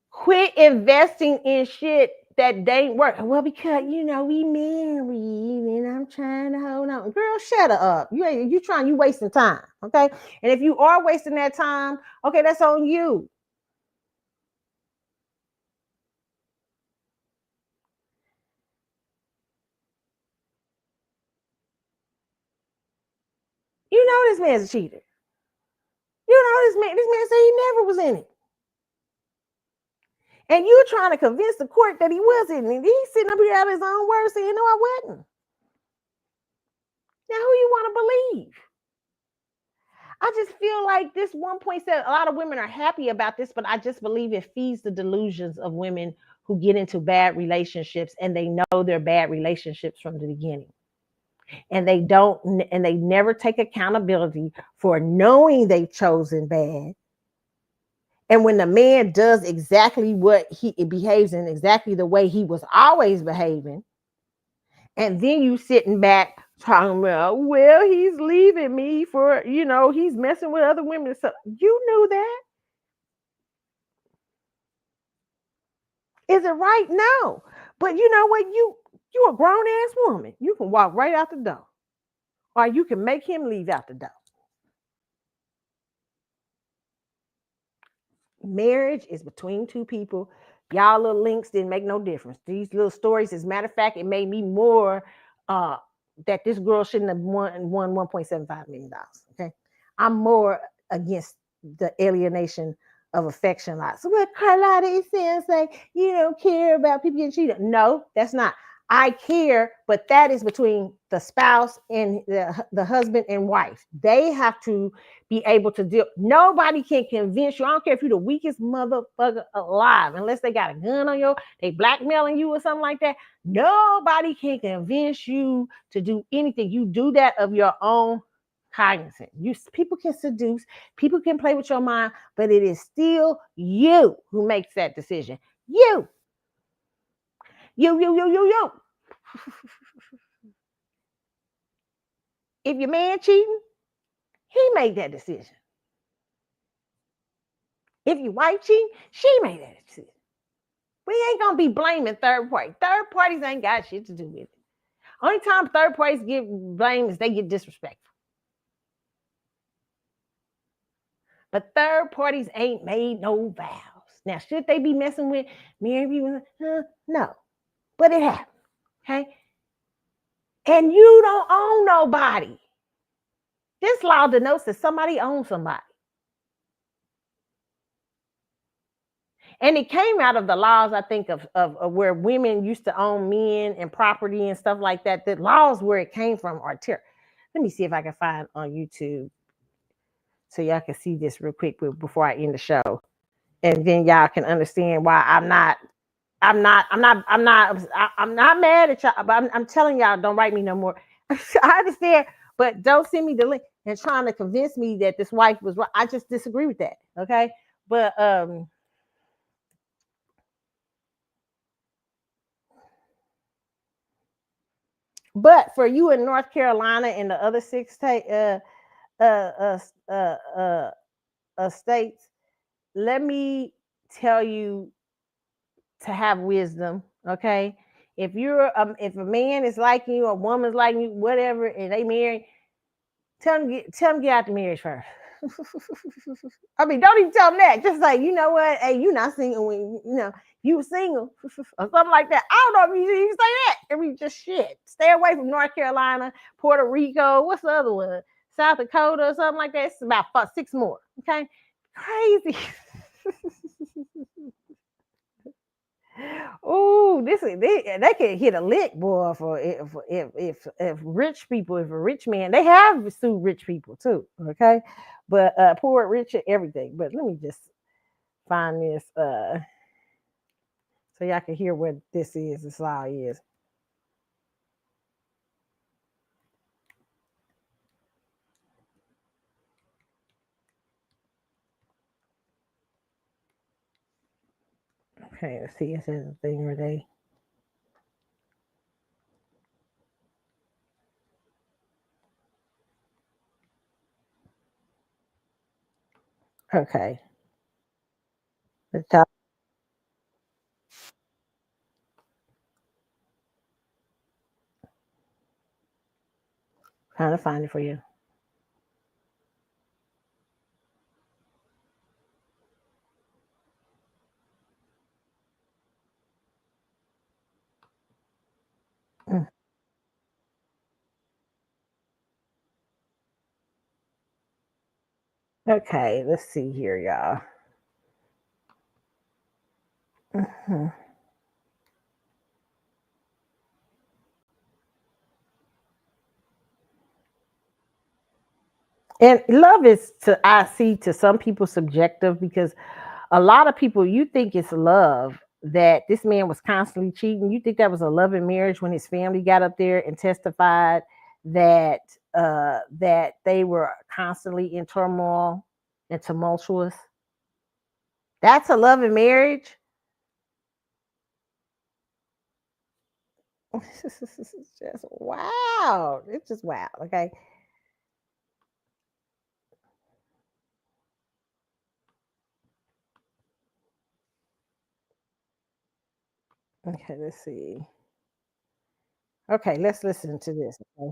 Quit investing in shit that ain't work. Well, because we married and I'm trying to hold on. Girl, shut up. You wasting time. Okay. And if you are wasting that time, okay, that's on you. You know this man's a cheater. You know this man said he never was in it. And you trying to convince the court that he wasn't. And he's sitting up here out of his own words saying, no, I wasn't. Now who you want to believe? I just feel like this 1.7, a lot of women are happy about this, but I just believe it feeds the delusions of women who get into bad relationships and they know they're bad relationships from the beginning. And they never take accountability for knowing they've chosen bad. And when the man does exactly what he behaves in exactly the way he was always behaving, and then you sitting back talking about, well, he's leaving me for, he's messing with other women. So you knew that. Is it right? No. But you know what? You a grown ass woman. You can walk right out the door. Or you can make him leave out the door. Marriage is between two people. Y'all little links didn't make no difference. These little stories, as a matter of fact, it made me more uh that this girl shouldn't have won $1.75 million. Okay. I'm more against the alienation of affection laws. So what Carlotta is saying, you don't care about people getting cheated. No, that's not. I care, but that is between the spouse and the husband and wife. They have to be able to deal. Nobody can convince you. I don't care if you're the weakest motherfucker alive, unless they got a gun on you, they blackmailing you or something like that. Nobody can convince you to do anything. You do that of your own cognizant. People can seduce, people can play with your mind, but it is still you who makes that decision. You. You. If your man cheating, he made that decision. If your wife cheating, she made that decision. We ain't gonna be blaming third parties. Third parties ain't got shit to do with it. Only time third parties get blamed is they get disrespectful. But third parties ain't made no vows. Now, should they be messing with married people? No. But it happened. Okay. And you don't own nobody. This law denotes that somebody owns somebody. And it came out of the laws, I think, of where women used to own men and property and stuff like that. The laws where it came from are terrible. Let me see if I can find on YouTube so y'all can see this real quick before I end the show. And then y'all can understand why I'm not mad at y'all, but I'm telling y'all, don't write me no more. I understand, but don't send me the link and trying to convince me that this wife was right. I just disagree with that. Okay. But for you in North Carolina and the other 6 states, let me tell you to have wisdom. Okay. If a man is liking you, a woman's liking you, whatever, and they marry, tell them get out the marriage first. I mean, don't even tell them that. Just like, you know what? Hey, you're not single when you were single or something like that. I don't know if you even say that. I mean, just shit. Stay away from North Carolina, Puerto Rico. What's the other one? South Dakota or something like that. It's about 6 more. Okay, crazy. Oh, they can hit a lick, boy, for if rich people, if a rich man, they have sued rich people too. Okay, but poor, rich, and everything. But let me just find this so y'all can hear what this is. This law is. Okay, let's see. It says a thing where they. Okay, let's talk, trying to find it for you. Mm. Okay, let's see here, y'all. Mhm. And love is to I see to some people subjective because a lot of people you think it's love that this man was constantly cheating. You think that was a loving marriage when his family got up there and testified that that they were constantly in turmoil and tumultuous. That's a loving marriage. It's just wow. It's just wow. Okay. Okay, let's see. Okay, let's listen to this. Okay.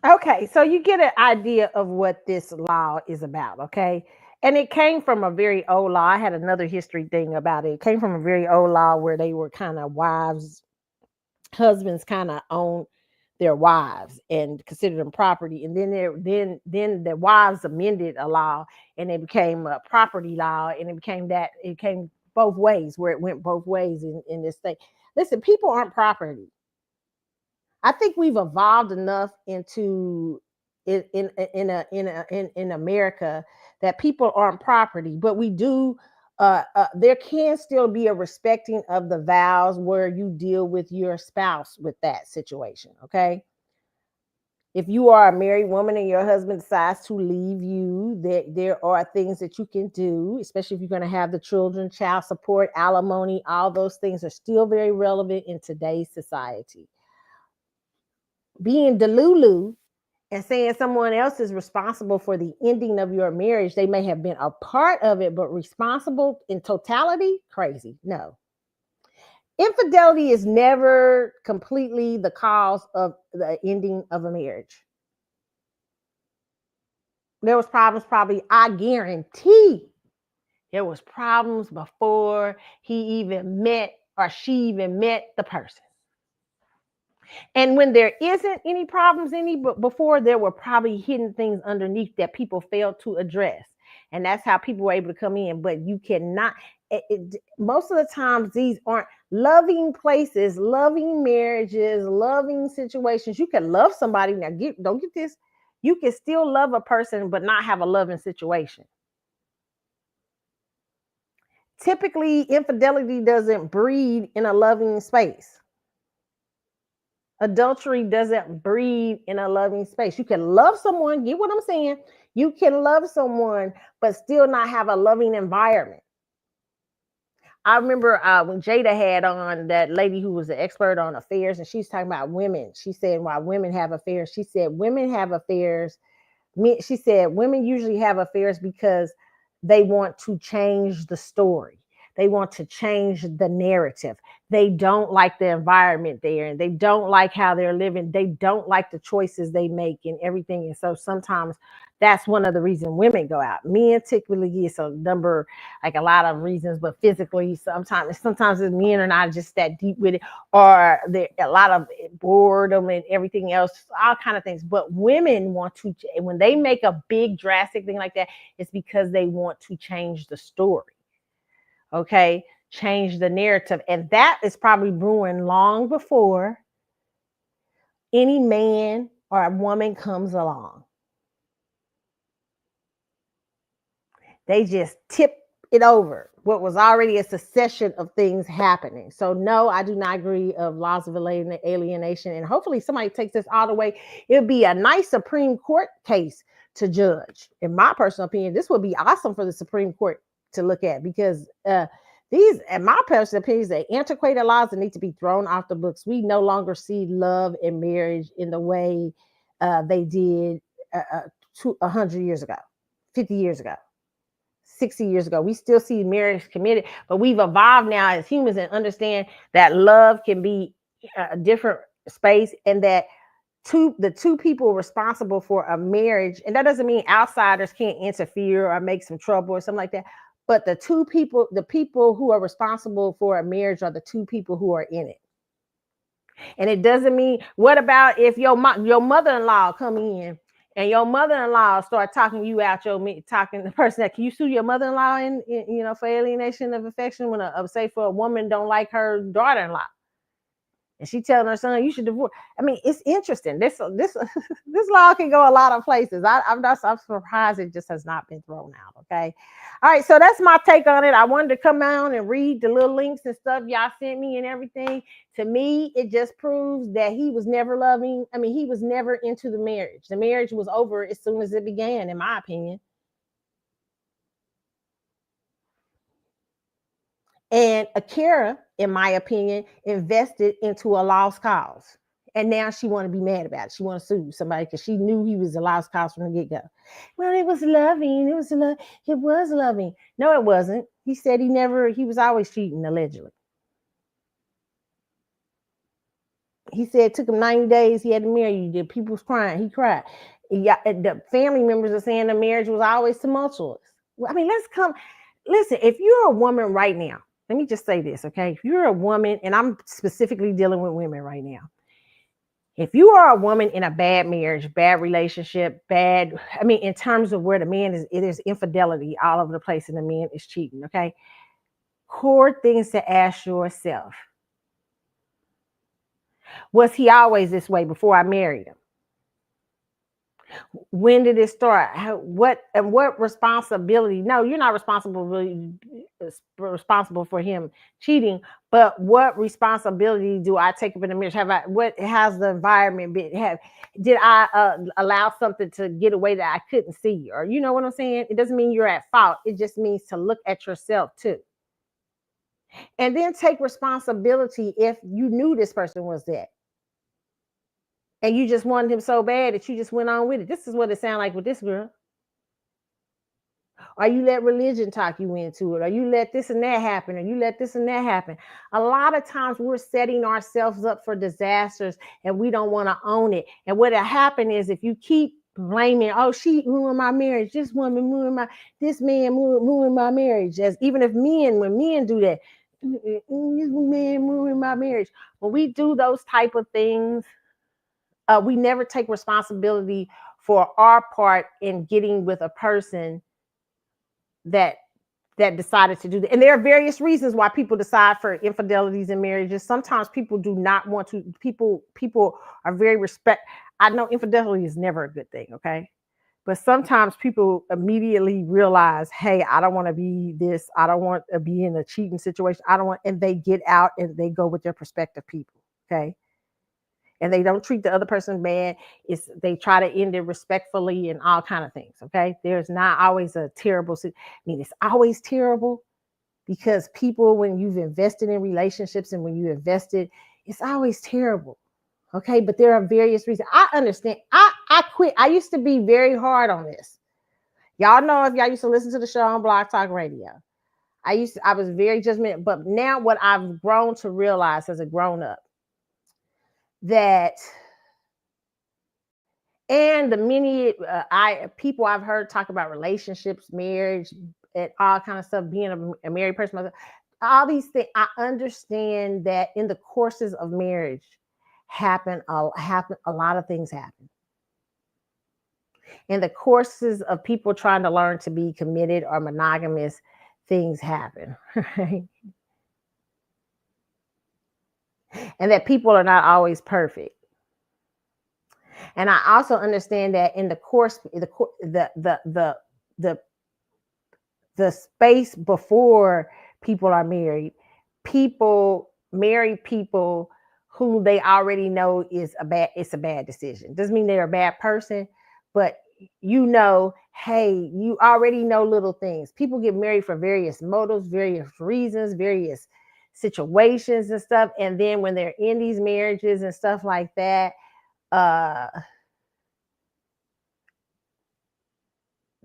Okay, so you get an idea of what this law is about, okay? And it came from a very old law. I had another history thing about it. It came from a very old law where they were kind of wives, husbands kind of own their wives and considered them property. And then the wives amended a law and it became a property law and it came both ways where it went both ways in this thing. Listen, people aren't property. I think we've evolved enough in America that people aren't property, but we do. There can still be a respecting of the vows where you deal with your spouse with that situation. Okay, if you are a married woman and your husband decides to leave you, there are things that you can do, especially if you're going to have the children, child support, alimony. All those things are still very relevant in today's society. Being delulu and saying someone else is responsible for the ending of your marriage, they may have been a part of it, but responsible in totality, crazy. No. Infidelity is never completely the cause of the ending of a marriage. There was problems probably, I guarantee there was problems before he even met or she even met the person. And when there isn't any problems before, there were probably hidden things underneath that people failed to address. And that's how people were able to come in. But you cannot, most of the times, these aren't loving places, loving marriages, loving situations. You can love somebody. Now, don't get this. You can still love a person, but not have a loving situation. Typically, infidelity doesn't breed in a loving space. Adultery doesn't breed in a loving space. You can love someone, get what I'm saying? You can love someone, but still not have a loving environment. I remember when Jada had on that lady who was an expert on affairs, and she's talking about women. She said, why women have affairs. She said, women have affairs. She said, women usually have affairs because they want to change the story. They want to change the narrative. They don't like the environment there, and they don't like how they're living. They don't like the choices they make and everything. And so sometimes that's one of the reasons women go out. Men typically it's a number, like a lot of reasons, but physically sometimes men are not just that deep with it, or there a lot of boredom and everything else, all kind of things. But women want to, when they make a big drastic thing like that, it's because they want to change the story. Okay, change the narrative. And that is probably brewing long before any man or a woman comes along. They just tip it over what was already a succession of things happening. So no, I do not agree of laws of alienation. And hopefully somebody takes this all the way. It would be a nice Supreme Court case to judge. In my personal opinion, this would be awesome for the Supreme Court to look at, because these, in my personal opinion, the antiquated laws that need to be thrown off the books. We no longer see love and marriage in the way they did 100 years ago, 50 years ago, 60 years ago. We still see marriage committed, but we've evolved now as humans and understand that love can be a different space, and that the two people responsible for a marriage, and that doesn't mean outsiders can't interfere or make some trouble or something like that, but the people who are responsible for a marriage are the two people who are in it. And it doesn't mean, what about if your mother-in-law come in and your mother-in-law start talking you out, talking the person that, can you sue your mother-in-law in for alienation of affection when say for a woman don't like her daughter-in-law, and she telling her son, you should divorce. I mean, it's interesting. This law can go a lot of places. I'm surprised it just has not been thrown out. Okay. All right. So that's my take on it. I wanted to come out and read the little links and stuff y'all sent me and everything. To me, it just proves that he was never loving. I mean, he was never into the marriage. The marriage was over as soon as it began, in my opinion. And Akira, in my opinion, invested into a lost cause. And now she want to be mad about it. She want to sue somebody because she knew he was a lost cause from the get-go. Well, it was loving. It was loving. No, it wasn't. He said he was always cheating, allegedly. He said it took him 90 days. He had to marry you. The people was crying. He cried. The family members are saying the marriage was always tumultuous. I mean, listen, if you're a woman right now, let me just say this, okay? If you're a woman, and I'm specifically dealing with women right now. If you are a woman in a bad marriage, bad relationship, in terms of where the man is, it is infidelity all over the place and the man is cheating, okay? Core things to ask yourself. Was he always this way before I married him? When did it start? What responsibility? No, you're not responsible for him cheating. But what responsibility do I take up in the marriage? What has the environment been? Did I allow something to get away that I couldn't see? Or you know what I'm saying? It doesn't mean you're at fault. It just means to look at yourself too, and then take responsibility if you knew this person was that. And you just wanted him so bad that you just went on with it. This is what it sounded like with this girl. Or you let religion talk you into it, or you let this and that happen, or you let this and that happen. A lot of times we're setting ourselves up for disasters and we don't want to own it. And what will happen is if you keep blaming, oh, she ruined my marriage, this woman ruined this man ruined my marriage. As even if when men do that, this man ruined my marriage. When we do those type of things, we never take responsibility for our part in getting with a person that decided to do that. And there are various reasons why people decide for infidelities in marriages. Sometimes people do not want to. People are very I know infidelity is never a good thing, okay? But sometimes people immediately realize, hey, I don't want to be this. I don't want to be in a cheating situation. And they get out and they go with their prospective people, okay? And they don't treat the other person bad. They try to end it respectfully and all kind of things. Okay, there's not always a terrible. I mean, it's always terrible because people, when you've invested in relationships and when you invested, it's always terrible. Okay, but there are various reasons. I understand. I quit. I used to be very hard on this. Y'all know if y'all used to listen to the show on Blog Talk Radio. I was very judgmental, but now what I've grown to realize as a grown up, that and the many people I've heard talk about relationships, marriage, and all kind of stuff, being a married person myself, all these things, I understand that in the courses of marriage a lot of things happen. In the courses of people trying to learn to be committed or monogamous, things happen. Right? And that people are not always perfect. And I also understand that in the course, the space before people are married, people marry people who they already know it's a bad decision. Doesn't mean they're a bad person, but hey, you already know little things. People get married for various motives, various reasons, various situations and stuff. And then when they're in these marriages and stuff like that,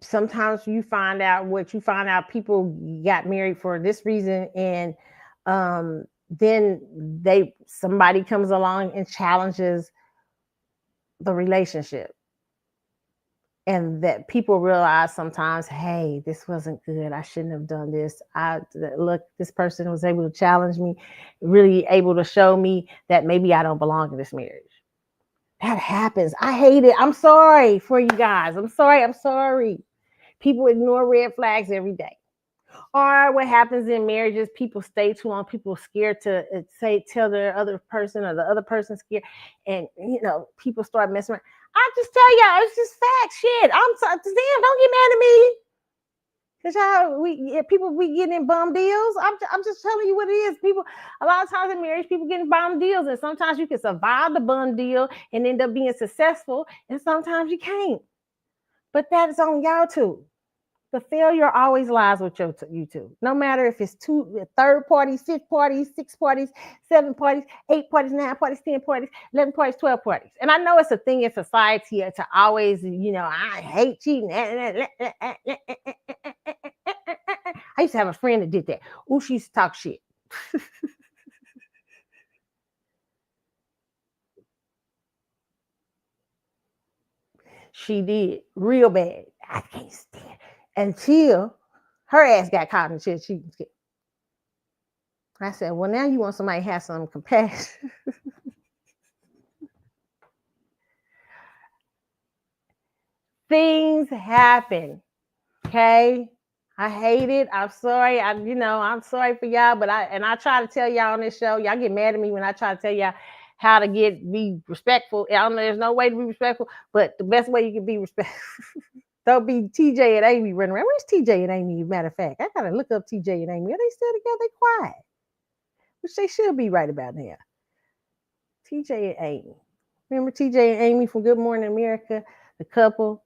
sometimes you find out people got married for this reason, and then somebody comes along and challenges the relationship, and that people realize sometimes, hey, this wasn't good, I shouldn't have done this. This person was able to challenge me, really able to show me that maybe I don't belong in this marriage. That happens. I hate it. I'm sorry for you guys. I'm sorry. People ignore red flags every day. Or what happens in marriages, people stay too long. People are scared to tell the other person, or the other person's scared. And, people start messing around. I just tell y'all, it's just fact shit. I'm sorry. Damn, don't get mad at me. Because people be getting bum deals. I'm just telling you what it is. People, a lot of times in marriage, people getting bum deals. And sometimes you can survive the bum deal and end up being successful. And sometimes you can't. But that is on y'all too. The failure always lies with you two. No matter if it's third parties, fifth parties, six parties, seven parties, 8 parties, 9 parties, 10 parties, 11 parties, 12 parties. And I know it's a thing in society to always, I hate cheating. I used to have a friend that did that. Oh, she used to talk shit. She did real bad. I can't stand it. Until her ass got caught in shit. I said, well, now you want somebody to have some compassion. Things happen. Okay. I hate it. I'm sorry. I'm sorry for y'all, but I try to tell y'all on this show, y'all get mad at me when I try to tell y'all, how to be respectful. I don't know, there's no way to be respectful, but the best way you can be respectful. Don't be TJ and Amy running around. Where's TJ and Amy? Matter of fact, I gotta look up TJ and Amy. Are they still together? They quiet, which they should be right about now. TJ and Amy. Remember TJ and Amy from Good Morning America? The couple.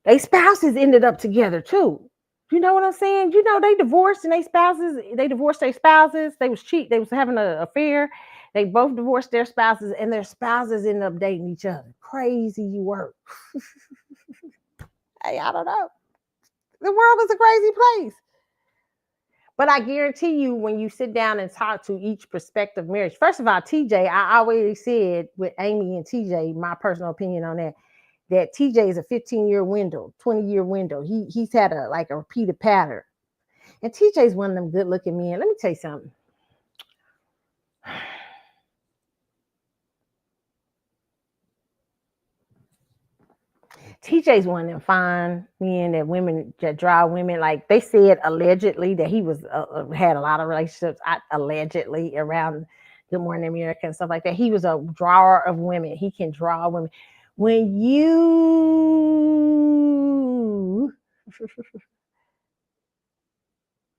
They spouses ended up together too. You know what I'm saying? You know, they divorced and they divorced their spouses. They was cheat. They was having an affair. They both divorced their spouses and their spouses ended up dating each other. Crazy work. Hey, I don't know. The world is a crazy place. But I guarantee you, when you sit down and talk to each prospective marriage, first of all, TJ, I always said with Amy and TJ, my personal opinion on that TJ is a 15-year window, 20-year window. He's had a repeated pattern. And TJ's one of them good-looking men. Let me tell you something. TJ's one of them fine men that draw women. Like they said, allegedly that he was had a lot of relationships. Allegedly around Good Morning America and stuff like that. He was a drawer of women. He can draw women. When you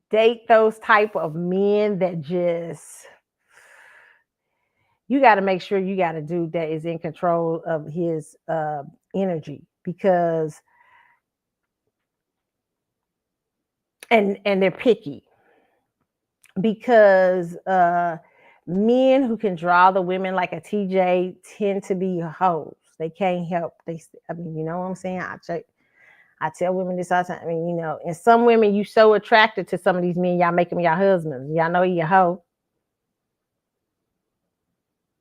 date those type of men that just, you got to make sure you got a dude that is in control of his energy, because and they're picky, because men who can draw the women like a TJ tend to be hoes. They can't help. You know what I'm saying? I tell women this all the time. You know, and some women, you so attracted to some of these men, y'all make them your husbands. Y'all know you a hoe.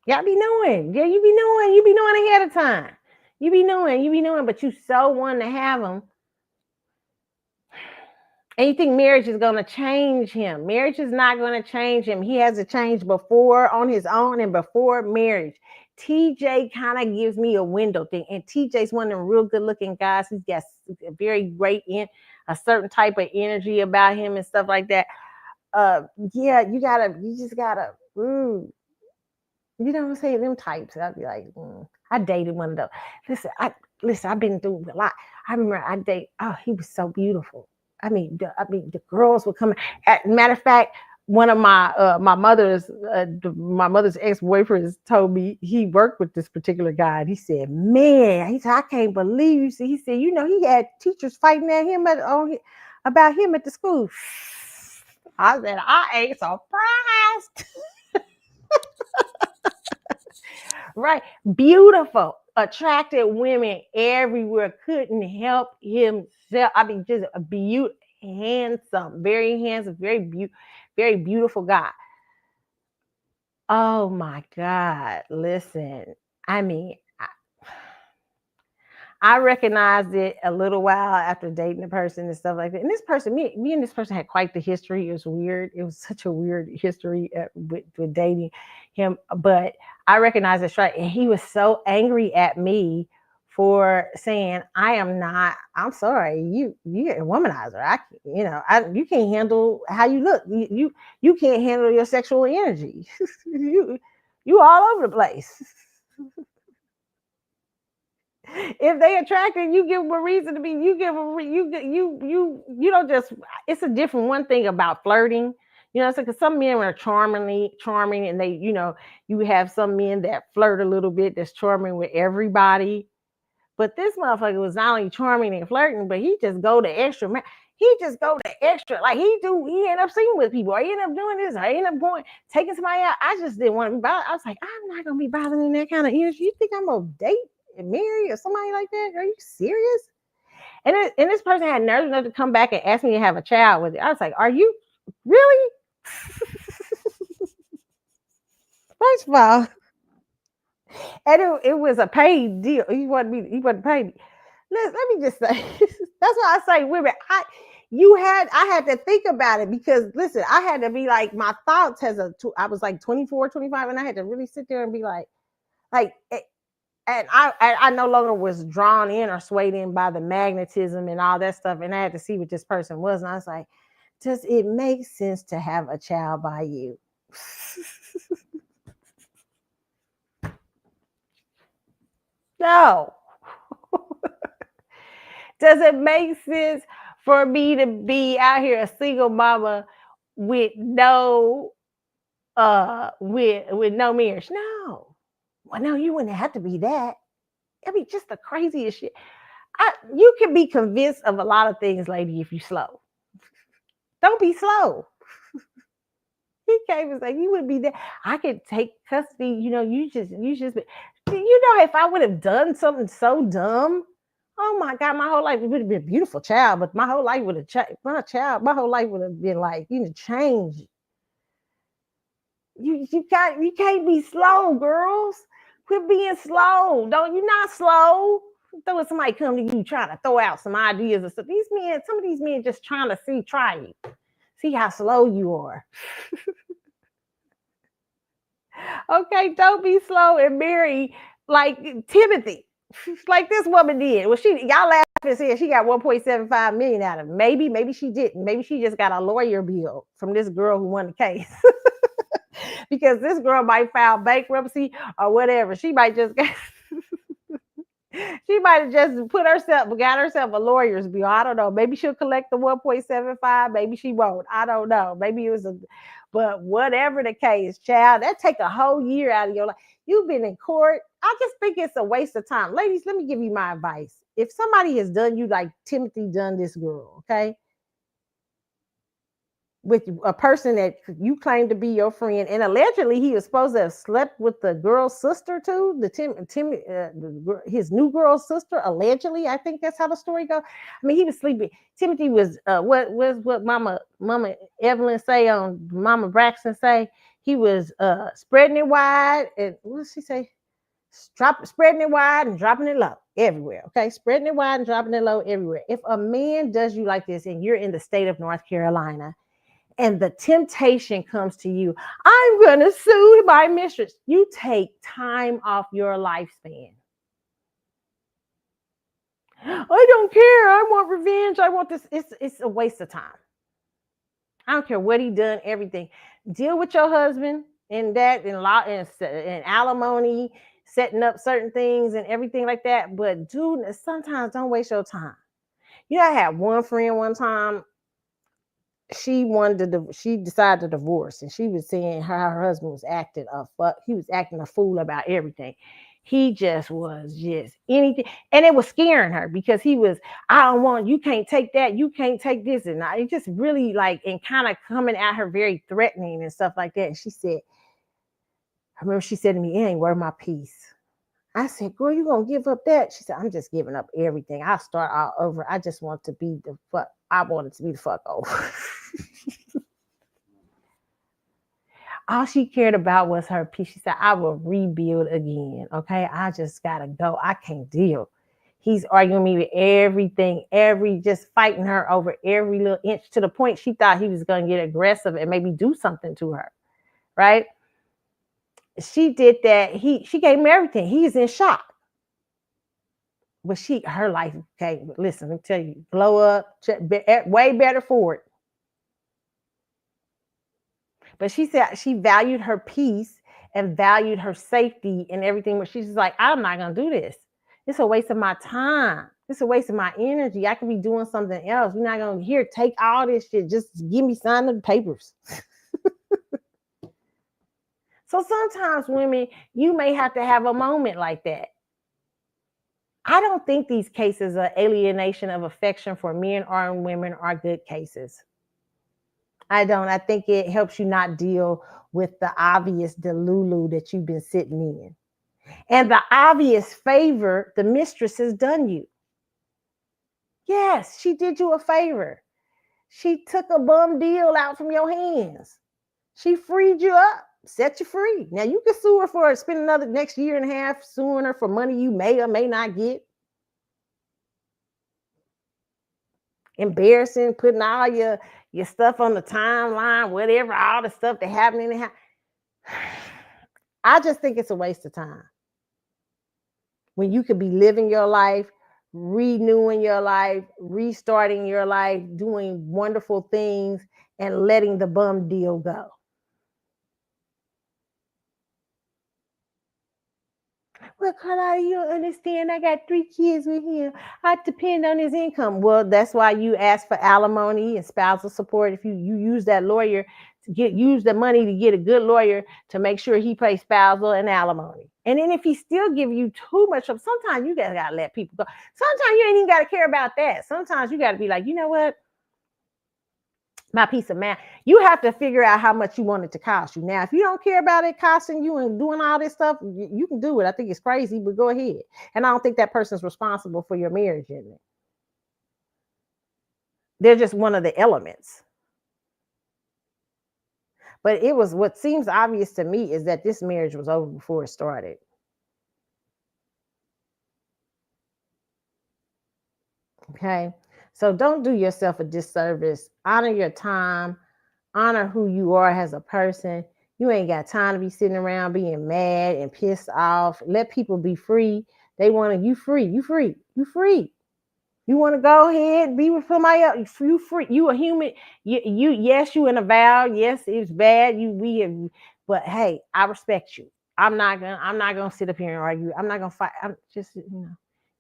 Y'all be knowing. Yeah, you be knowing. You be knowing ahead of time. You be knowing, but you so want to have them. And you think marriage is going to change him. Marriage is not going to change him. He has to change before on his own and before marriage. TJ kind of gives me a window thing. And TJ's one of them real good looking guys. He's got a very great, a certain type of energy about him and stuff like that. Yeah, you just gotta, you know what I'm saying? Them types. I'd be like, I dated one of those. Listen, I've been through a lot. I remember he was so beautiful. I mean, the girls would come. Matter of fact, one of my mother's ex-boyfriends told me he worked with this particular guy, and he said, "Man," he said, "I can't believe you." He said, "You know, he had teachers fighting at him about him at the school." I said, "I ain't surprised." Right, beautiful, attracted women everywhere. Couldn't help himself. I mean, just a beautiful, handsome, very beautiful guy. Oh my God! Listen, I mean, I recognized it a little while after dating the person and stuff like that. And this person, me and this person had quite the history. It was weird. It was such a weird history with dating him. But I recognized it right. And he was so angry at me for saying, I'm sorry, you're a womanizer. You can't handle how you look. You can't handle your sexual energy. you all over the place. If they attracted, you give them a reason to be. You give them you don't just. It's a different one thing about flirting. You know, because some men are charming, and they, you have some men that flirt a little bit, that's charming with everybody. But this motherfucker was not only charming and flirting, but he just go the extra. Man, he just go the extra. Like he end up sleeping with people, or he end up doing this, or he end up taking somebody out. I just didn't want to be bothered. I was like, I'm not gonna be bothered in that kind of energy. You think I'm gonna date and marry or somebody like that? Are you serious? And this person had nerve enough to come back and ask me to have a child with it. I was like, are you really? First of all, and it was a paid deal. He wasn't paid me. Let me just say, that's why I say women. I had to think about it, because listen, I had to be like, my thoughts I was like 24, 25, and I had to really sit there and be like, and I no longer was drawn in or swayed in by the magnetism and all that stuff. And I had to see what this person was. And I was like, does it make sense to have a child by you? No. Does it make sense for me to be out here a single mama with no with no marriage? No. Well, no, you wouldn't have to be that. I mean, just the craziest shit. You can be convinced of a lot of things, lady, if you slow. Don't be slow. He came and said, "You would be there. I could take custody. You know, if I would have done something so dumb, oh my God, my whole life it would have been a beautiful child, but my whole life would have changed. My whole life would have been like, changed. You can't be slow, girls. Quit being slow. Don't you not slow? Throw somebody come to you trying to throw out some ideas or stuff. Some of these men just trying to try you, see how slow you are. Okay, don't be slow and marry like Timothy, like this woman did. Well, y'all laugh and say she got 1.75 million out of it. Maybe she didn't. Maybe she just got a lawyer bill from this girl who won the case. Because this girl might file bankruptcy or whatever. She might just she might have just got herself a lawyer's bill. I don't know. Maybe she'll collect the 1.75. Maybe she won't. I don't know. Maybe it was but whatever the case, child, that take a whole year out of your life. You've been in court. I just think it's a waste of time. Ladies, let me give you my advice. If somebody has done you like Timothy done this girl, okay? With a person that you claim to be your friend, and allegedly he was supposed to have slept with the girl's sister too. His new girl's sister. Allegedly, I think that's how the story goes. I mean, he was sleeping. Timothy was what Mama Evelyn say on Mama Braxton say. He was spreading it wide, and what did she say? Spreading it wide and dropping it low everywhere. Okay, spreading it wide and dropping it low everywhere. If a man does you like this, and you're in the state of North Carolina, and the temptation comes to you, I'm going to sue my mistress. You take time off your lifespan. I don't care. I want revenge. I want this. It's a waste of time. I don't care what he done, everything. Deal with your husband and that and law and alimony, setting up certain things and everything like that. But dude, sometimes don't waste your time. I had one friend one time. She decided to divorce, and she was saying how her husband was acting he was acting a fool about everything. He just was just anything, and it was scaring her because he was, I don't want, you can't take that, you can't take this, and it just really like, and kind of coming at her very threatening and stuff like that. And I remember she said to me, "It ain't worth my peace." I said, "Girl, you gonna give up that?" She said, "I'm just giving up everything. I'll start all over. I just want to be the fuck. I wanted to be the fuck over." All she cared about was her peace. She said, "I will rebuild again. Okay. I just gotta go. I can't deal." He's arguing me with everything, just fighting her over every little inch to the point she thought he was gonna get aggressive and maybe do something to her. Right? She did that. She gave him everything. He's in shock. But her life, okay, listen, let me tell you, blow up, way better for it. But she said she valued her peace and valued her safety and everything. But she's just like, I'm not gonna do this. It's a waste of my time. It's a waste of my energy. I could be doing something else. We're not gonna take all this shit. Just give me signing the papers. So sometimes, women, you may have to have a moment like that. I don't think these cases of alienation of affection for men or women are good cases. I don't. I think it helps you not deal with the obvious delulu that you've been sitting in. And the obvious favor the mistress has done you. Yes, she did you a favor. She took a bum deal out from your hands. She freed you up, set you free. Now you can sue her for spend another next year and a half suing her for money you may or may not get. Embarrassing, putting all your stuff on the timeline, whatever, all the stuff that happened in the house. I just think it's a waste of time. When you could be living your life, renewing your life, restarting your life, doing wonderful things, and letting the bum deal go. Well, Carlotta, you don't understand. I got 3 kids with him. I depend on his income. Well, that's why you ask for alimony and spousal support. If you use that lawyer to use the money to get a good lawyer to make sure he pays spousal and alimony. And then if he still give you too much, sometimes you guys gotta let people go. Sometimes you ain't even gotta care about that. Sometimes you gotta be like, you know what? My peace of mind. You have to figure out how much you want it to cost you. Now, if you don't care about it costing you and doing all this stuff, you can do it. I think it's crazy, but go ahead. And I don't think that person's responsible for your marriage, is it? They're just one of the elements. But it was what seems obvious to me is that this marriage was over before it started. Okay. So don't do yourself a disservice. Honor your time, honor who you are as a person. You ain't got time to be sitting around being mad and pissed off. Let people be free. They want to, you free, you free, you free. You want to go ahead, be with somebody else. You free. You a human. Yes, you in a vow. Yes, it's bad. But hey, I respect you. I'm not gonna sit up here and argue. I'm not gonna fight. I'm just,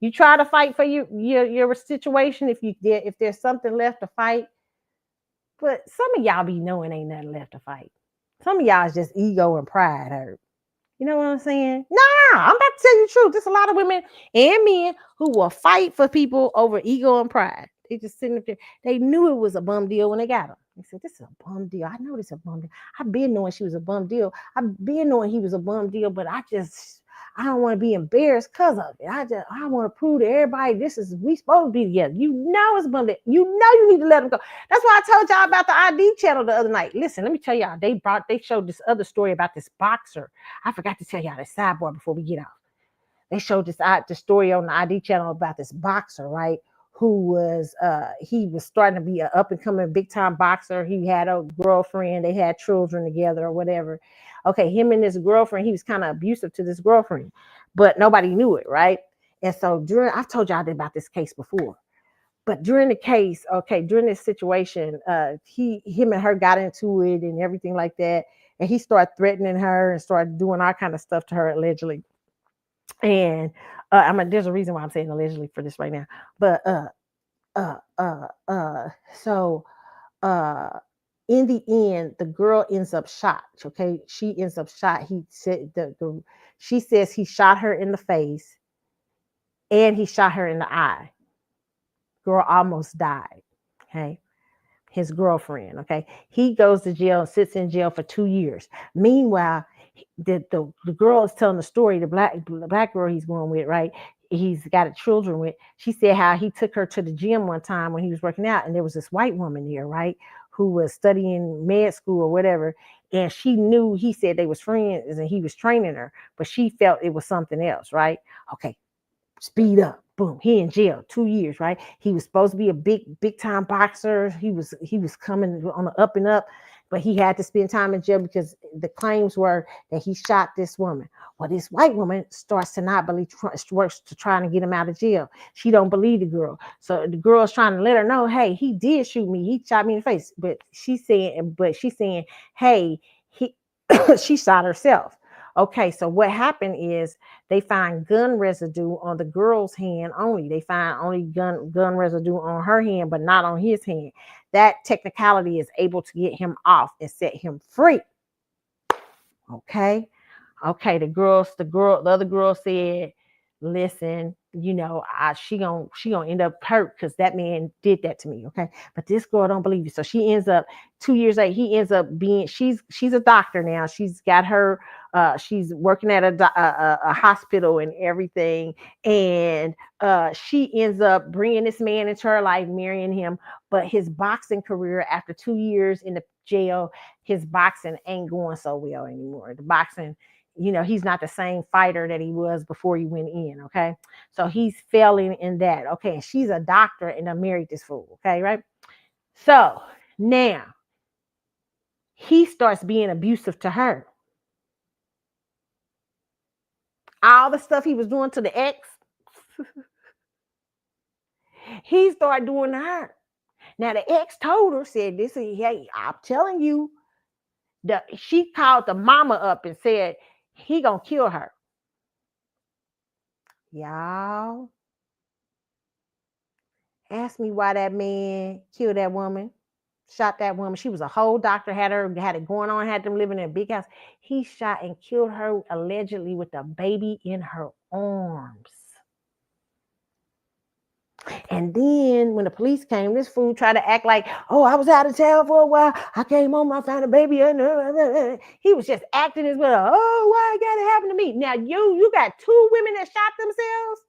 you try to fight for your situation if there's something left to fight. But some of y'all be knowing ain't nothing left to fight. Some of y'all is just ego and pride hurt. You know what I'm saying? Nah, I'm about to tell you the truth. There's a lot of women and men who will fight for people over ego and pride. They just sitting up there. They knew it was a bum deal when they got them. They said, this is a bum deal. I know this is a bum deal. I've been knowing she was a bum deal. I've been knowing he was a bum deal, but I don't want to be embarrassed because of it. I want to prove to everybody we supposed to be together. You know it's a bum deal. You know you need to let him go. That's why I told y'all about the ID channel the other night. Listen, let me tell y'all. They showed this other story about this boxer. I forgot to tell y'all the sidebar before we get off. They showed the story on the ID channel about this boxer, right? Who was he was starting to be an up and coming big time boxer. He had a girlfriend, they had children together or whatever. Okay, him and his girlfriend, he was kind of abusive to this girlfriend, but nobody knew it, right? And so I've told y'all about this case before. But during the case, okay, during this situation, him and her got into it and everything like that. And he started threatening her and started doing all kind of stuff to her allegedly. And there's a reason why I'm saying allegedly for this right now. But uh, uh, uh, so in the end, the girl ends up shot. Okay, she ends up shot. He said she says he shot her in the face and he shot her in the eye. Girl almost died. Okay, his girlfriend. Okay, he goes to jail and sits in jail for 2 years. Meanwhile, the girl is telling the story. The black girl he's going with, right? He's got children with. She said how he took her to the gym one time when he was working out, and there was this white woman there, right, who was studying med school or whatever, and she knew. He said they was friends and he was training her, but she felt it was something else, right? Okay, speed up. Boom. He in jail 2 years, right? He was supposed to be a big time boxer. He was coming on the up and up, but he had to spend time in jail because the claims were that he shot this woman. Well, this white woman starts to not believe, works to trying to get him out of jail. She don't believe the girl. So the girl's trying to let her know, hey, he did shoot me. He shot me in the face. But she's saying, hey, he she shot herself. Okay, so what happened is they find gun residue on the girl's hand only. They find only gun residue on her hand, but not on his hand. That technicality is able to get him off and set him free. Okay. Okay, the other girl said, listen, she gonna end up hurt because that man did that to me. Okay, but this girl don't believe it. So she ends up 2 years later, he ends up being, she's a doctor now. She's got her, she's working at a hospital and everything. And she ends up bringing this man into her life, marrying him. But his boxing career, after 2 years in the jail, his boxing ain't going so well anymore. The boxing, he's not the same fighter that he was before he went in. Okay, so he's failing in that. Okay, and she's a doctor and I married this fool. Okay, right? So now he starts being abusive to her. All the stuff he was doing to the ex, he started doing to her. Now the ex told her, said, this is, hey, I'm telling you, she called the mama up and said he gonna kill her. Y'all, ask me why that man killed that woman, shot that woman. She was a whole doctor, had it going on, had them living in a big house. He shot and killed her allegedly with a baby in her arms. And then when the police came, this fool tried to act like, oh, I was out of town for a while. I came home, I found a baby. He was just acting as well. Oh, why it gotta happen to me? Now you got two women that shot themselves.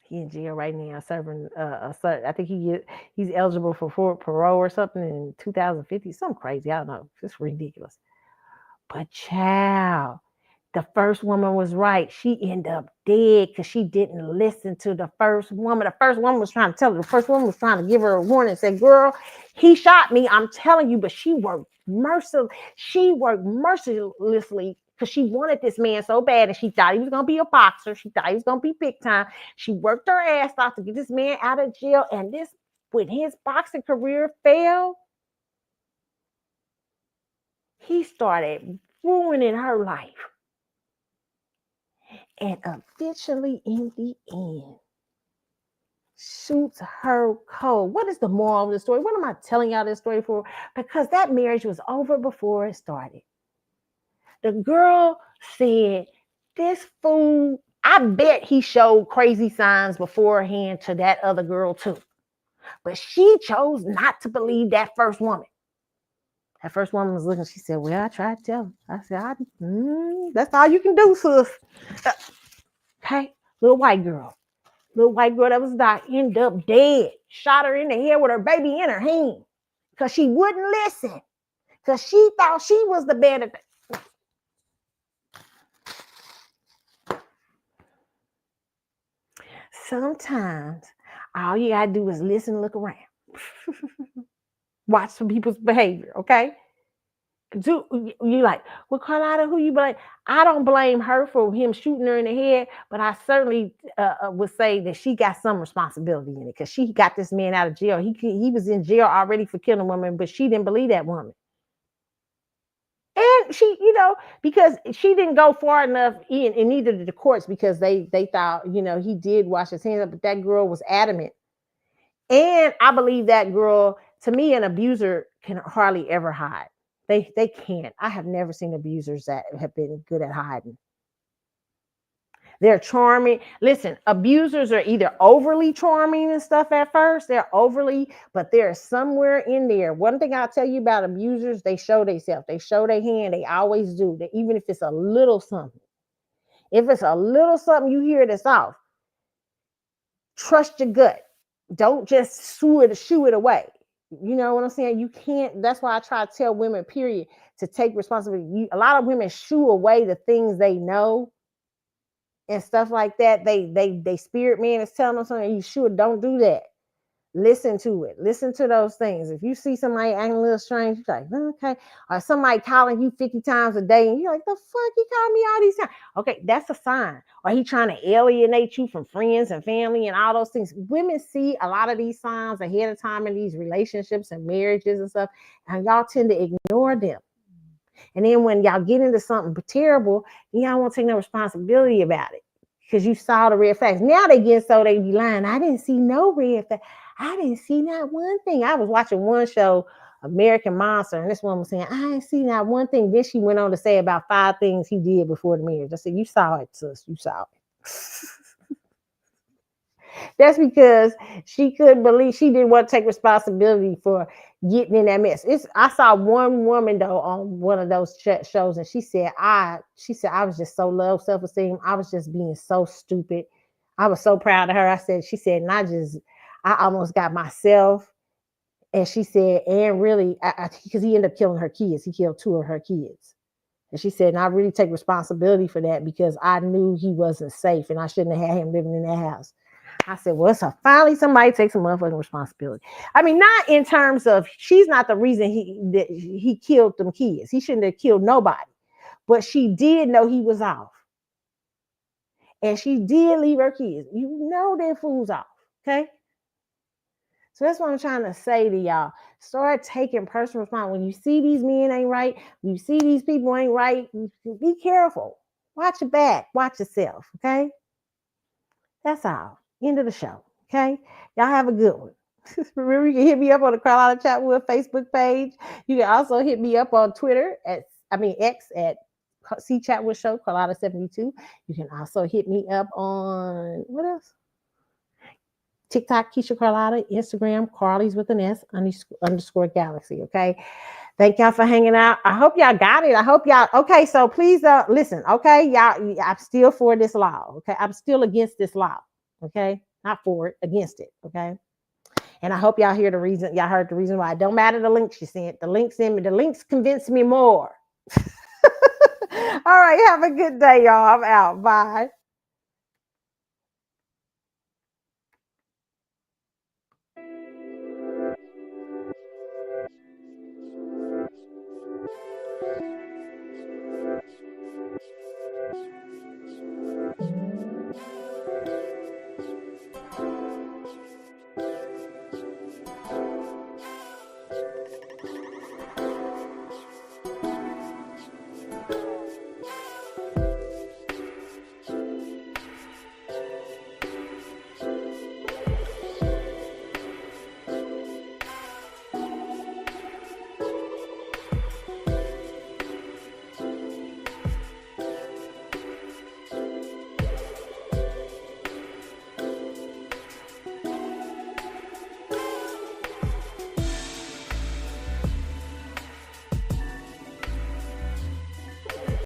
He in jail right now serving I think he's eligible for parole or something in 2050. Something crazy. I don't know. It's ridiculous. But child, the first woman was right. She ended up dead because she didn't listen to the first woman. The first woman was trying to tell her. The first woman was trying to give her a warning and say, girl, he shot me. I'm telling you. But she worked mercilessly because she wanted this man so bad and she thought he was going to be a boxer. She thought he was going to be big time. She worked her ass off to get this man out of jail. And when his boxing career failed, he started ruining her life. And eventually, in the end, shoots her cold. What is the moral of the story? What am I telling y'all this story for? Because that marriage was over before it started. The girl said, this fool, I bet he showed crazy signs beforehand to that other girl too. But she chose not to believe that first woman. That first woman was looking, she said, well, I tried to tell her. I said, that's all you can do, sis. Okay, little white girl that was dying ended up dead. Shot her in the head with her baby in her hand because she wouldn't listen. Because she thought she was the better. Sometimes all you gotta do is listen and look around. Watch some people's behavior, okay? You like, well, Carlotta, who you blame? I don't blame her for him shooting her in the head, but I certainly would say that she got some responsibility in it because she got this man out of jail. He was in jail already for killing a woman, but she didn't believe that woman. And she, because she didn't go far enough in neither did the courts because they thought, he did wash his hands up, but that girl was adamant. And I believe that girl, to me, an abuser can hardly ever hide. They can't. I have never seen abusers that have been good at hiding. They're charming. Listen, abusers are either overly charming and stuff at first. But they're somewhere in there. One thing I'll tell you about abusers, they show themselves. They show their hand. They always do. Even if it's a little something. If it's a little something you hear that's off, trust your gut. Don't just shoo it away. You know what I'm saying? You can't. That's why I try to tell women, period, to take responsibility. A lot of women shoo away the things they know and stuff like that. They spirit man is telling them something. You sure don't do that. Listen to it. Listen to those things. If you see somebody acting a little strange, you're like, okay. Or somebody calling you 50 times a day, and you're like, the fuck, he called me all these times. Okay, that's a sign. Or he trying to alienate you from friends and family and all those things. Women see a lot of these signs ahead of time in these relationships and marriages and stuff, and y'all tend to ignore them. And then when y'all get into something terrible, y'all won't take no responsibility about it because you saw the red flags. Now they get so they be lying. I didn't see no red flag. I didn't see not one thing. I was watching one show, American Monster, and this woman was saying, I didn't see not one thing. Then she went on to say about 5 things he did before the marriage. I said, you saw it, sis. You saw it. That's because she couldn't believe, she didn't want to take responsibility for getting in that mess. I saw one woman though on one of those shows, and she said I was just so low self-esteem. I was just being so stupid. I was so proud of her. She said, and I almost got myself. And she said, and really, because he ended up killing her kids. He killed 2 of her kids. And she said, and I really take responsibility for that because I knew he wasn't safe and I shouldn't have had him living in that house. I said, well, so finally somebody takes some motherfucking responsibility. I mean, not in terms of she's not the reason he killed them kids. He shouldn't have killed nobody. But she did know he was off. And she did leave her kids. You know that fool's off. Okay? So that's what I'm trying to say to y'all. Start taking personal responsibility. When you see these men ain't right, when you see these people ain't right, be careful. Watch your back. Watch yourself. Okay. That's all. End of the show. Okay. Y'all have a good one. Remember, you can hit me up on the Carlotta Chatwood Facebook page. You can also hit me up on Twitter X at C Chatwood Show, Carlotta 72. You can also hit me up on what else? TikTok, Keisha Carlotta, Instagram, Carly's with an S underscore galaxy. Okay. Thank y'all for hanging out. I hope y'all got it. I hope y'all, okay. So please listen. Okay. Y'all, I'm still for this law. Okay. I'm still against this law. Okay. Not for it, against it. Okay. And I hope y'all heard the reason why. It don't matter the links you sent. The links convince me more. All right. Have a good day, y'all. I'm out. Bye.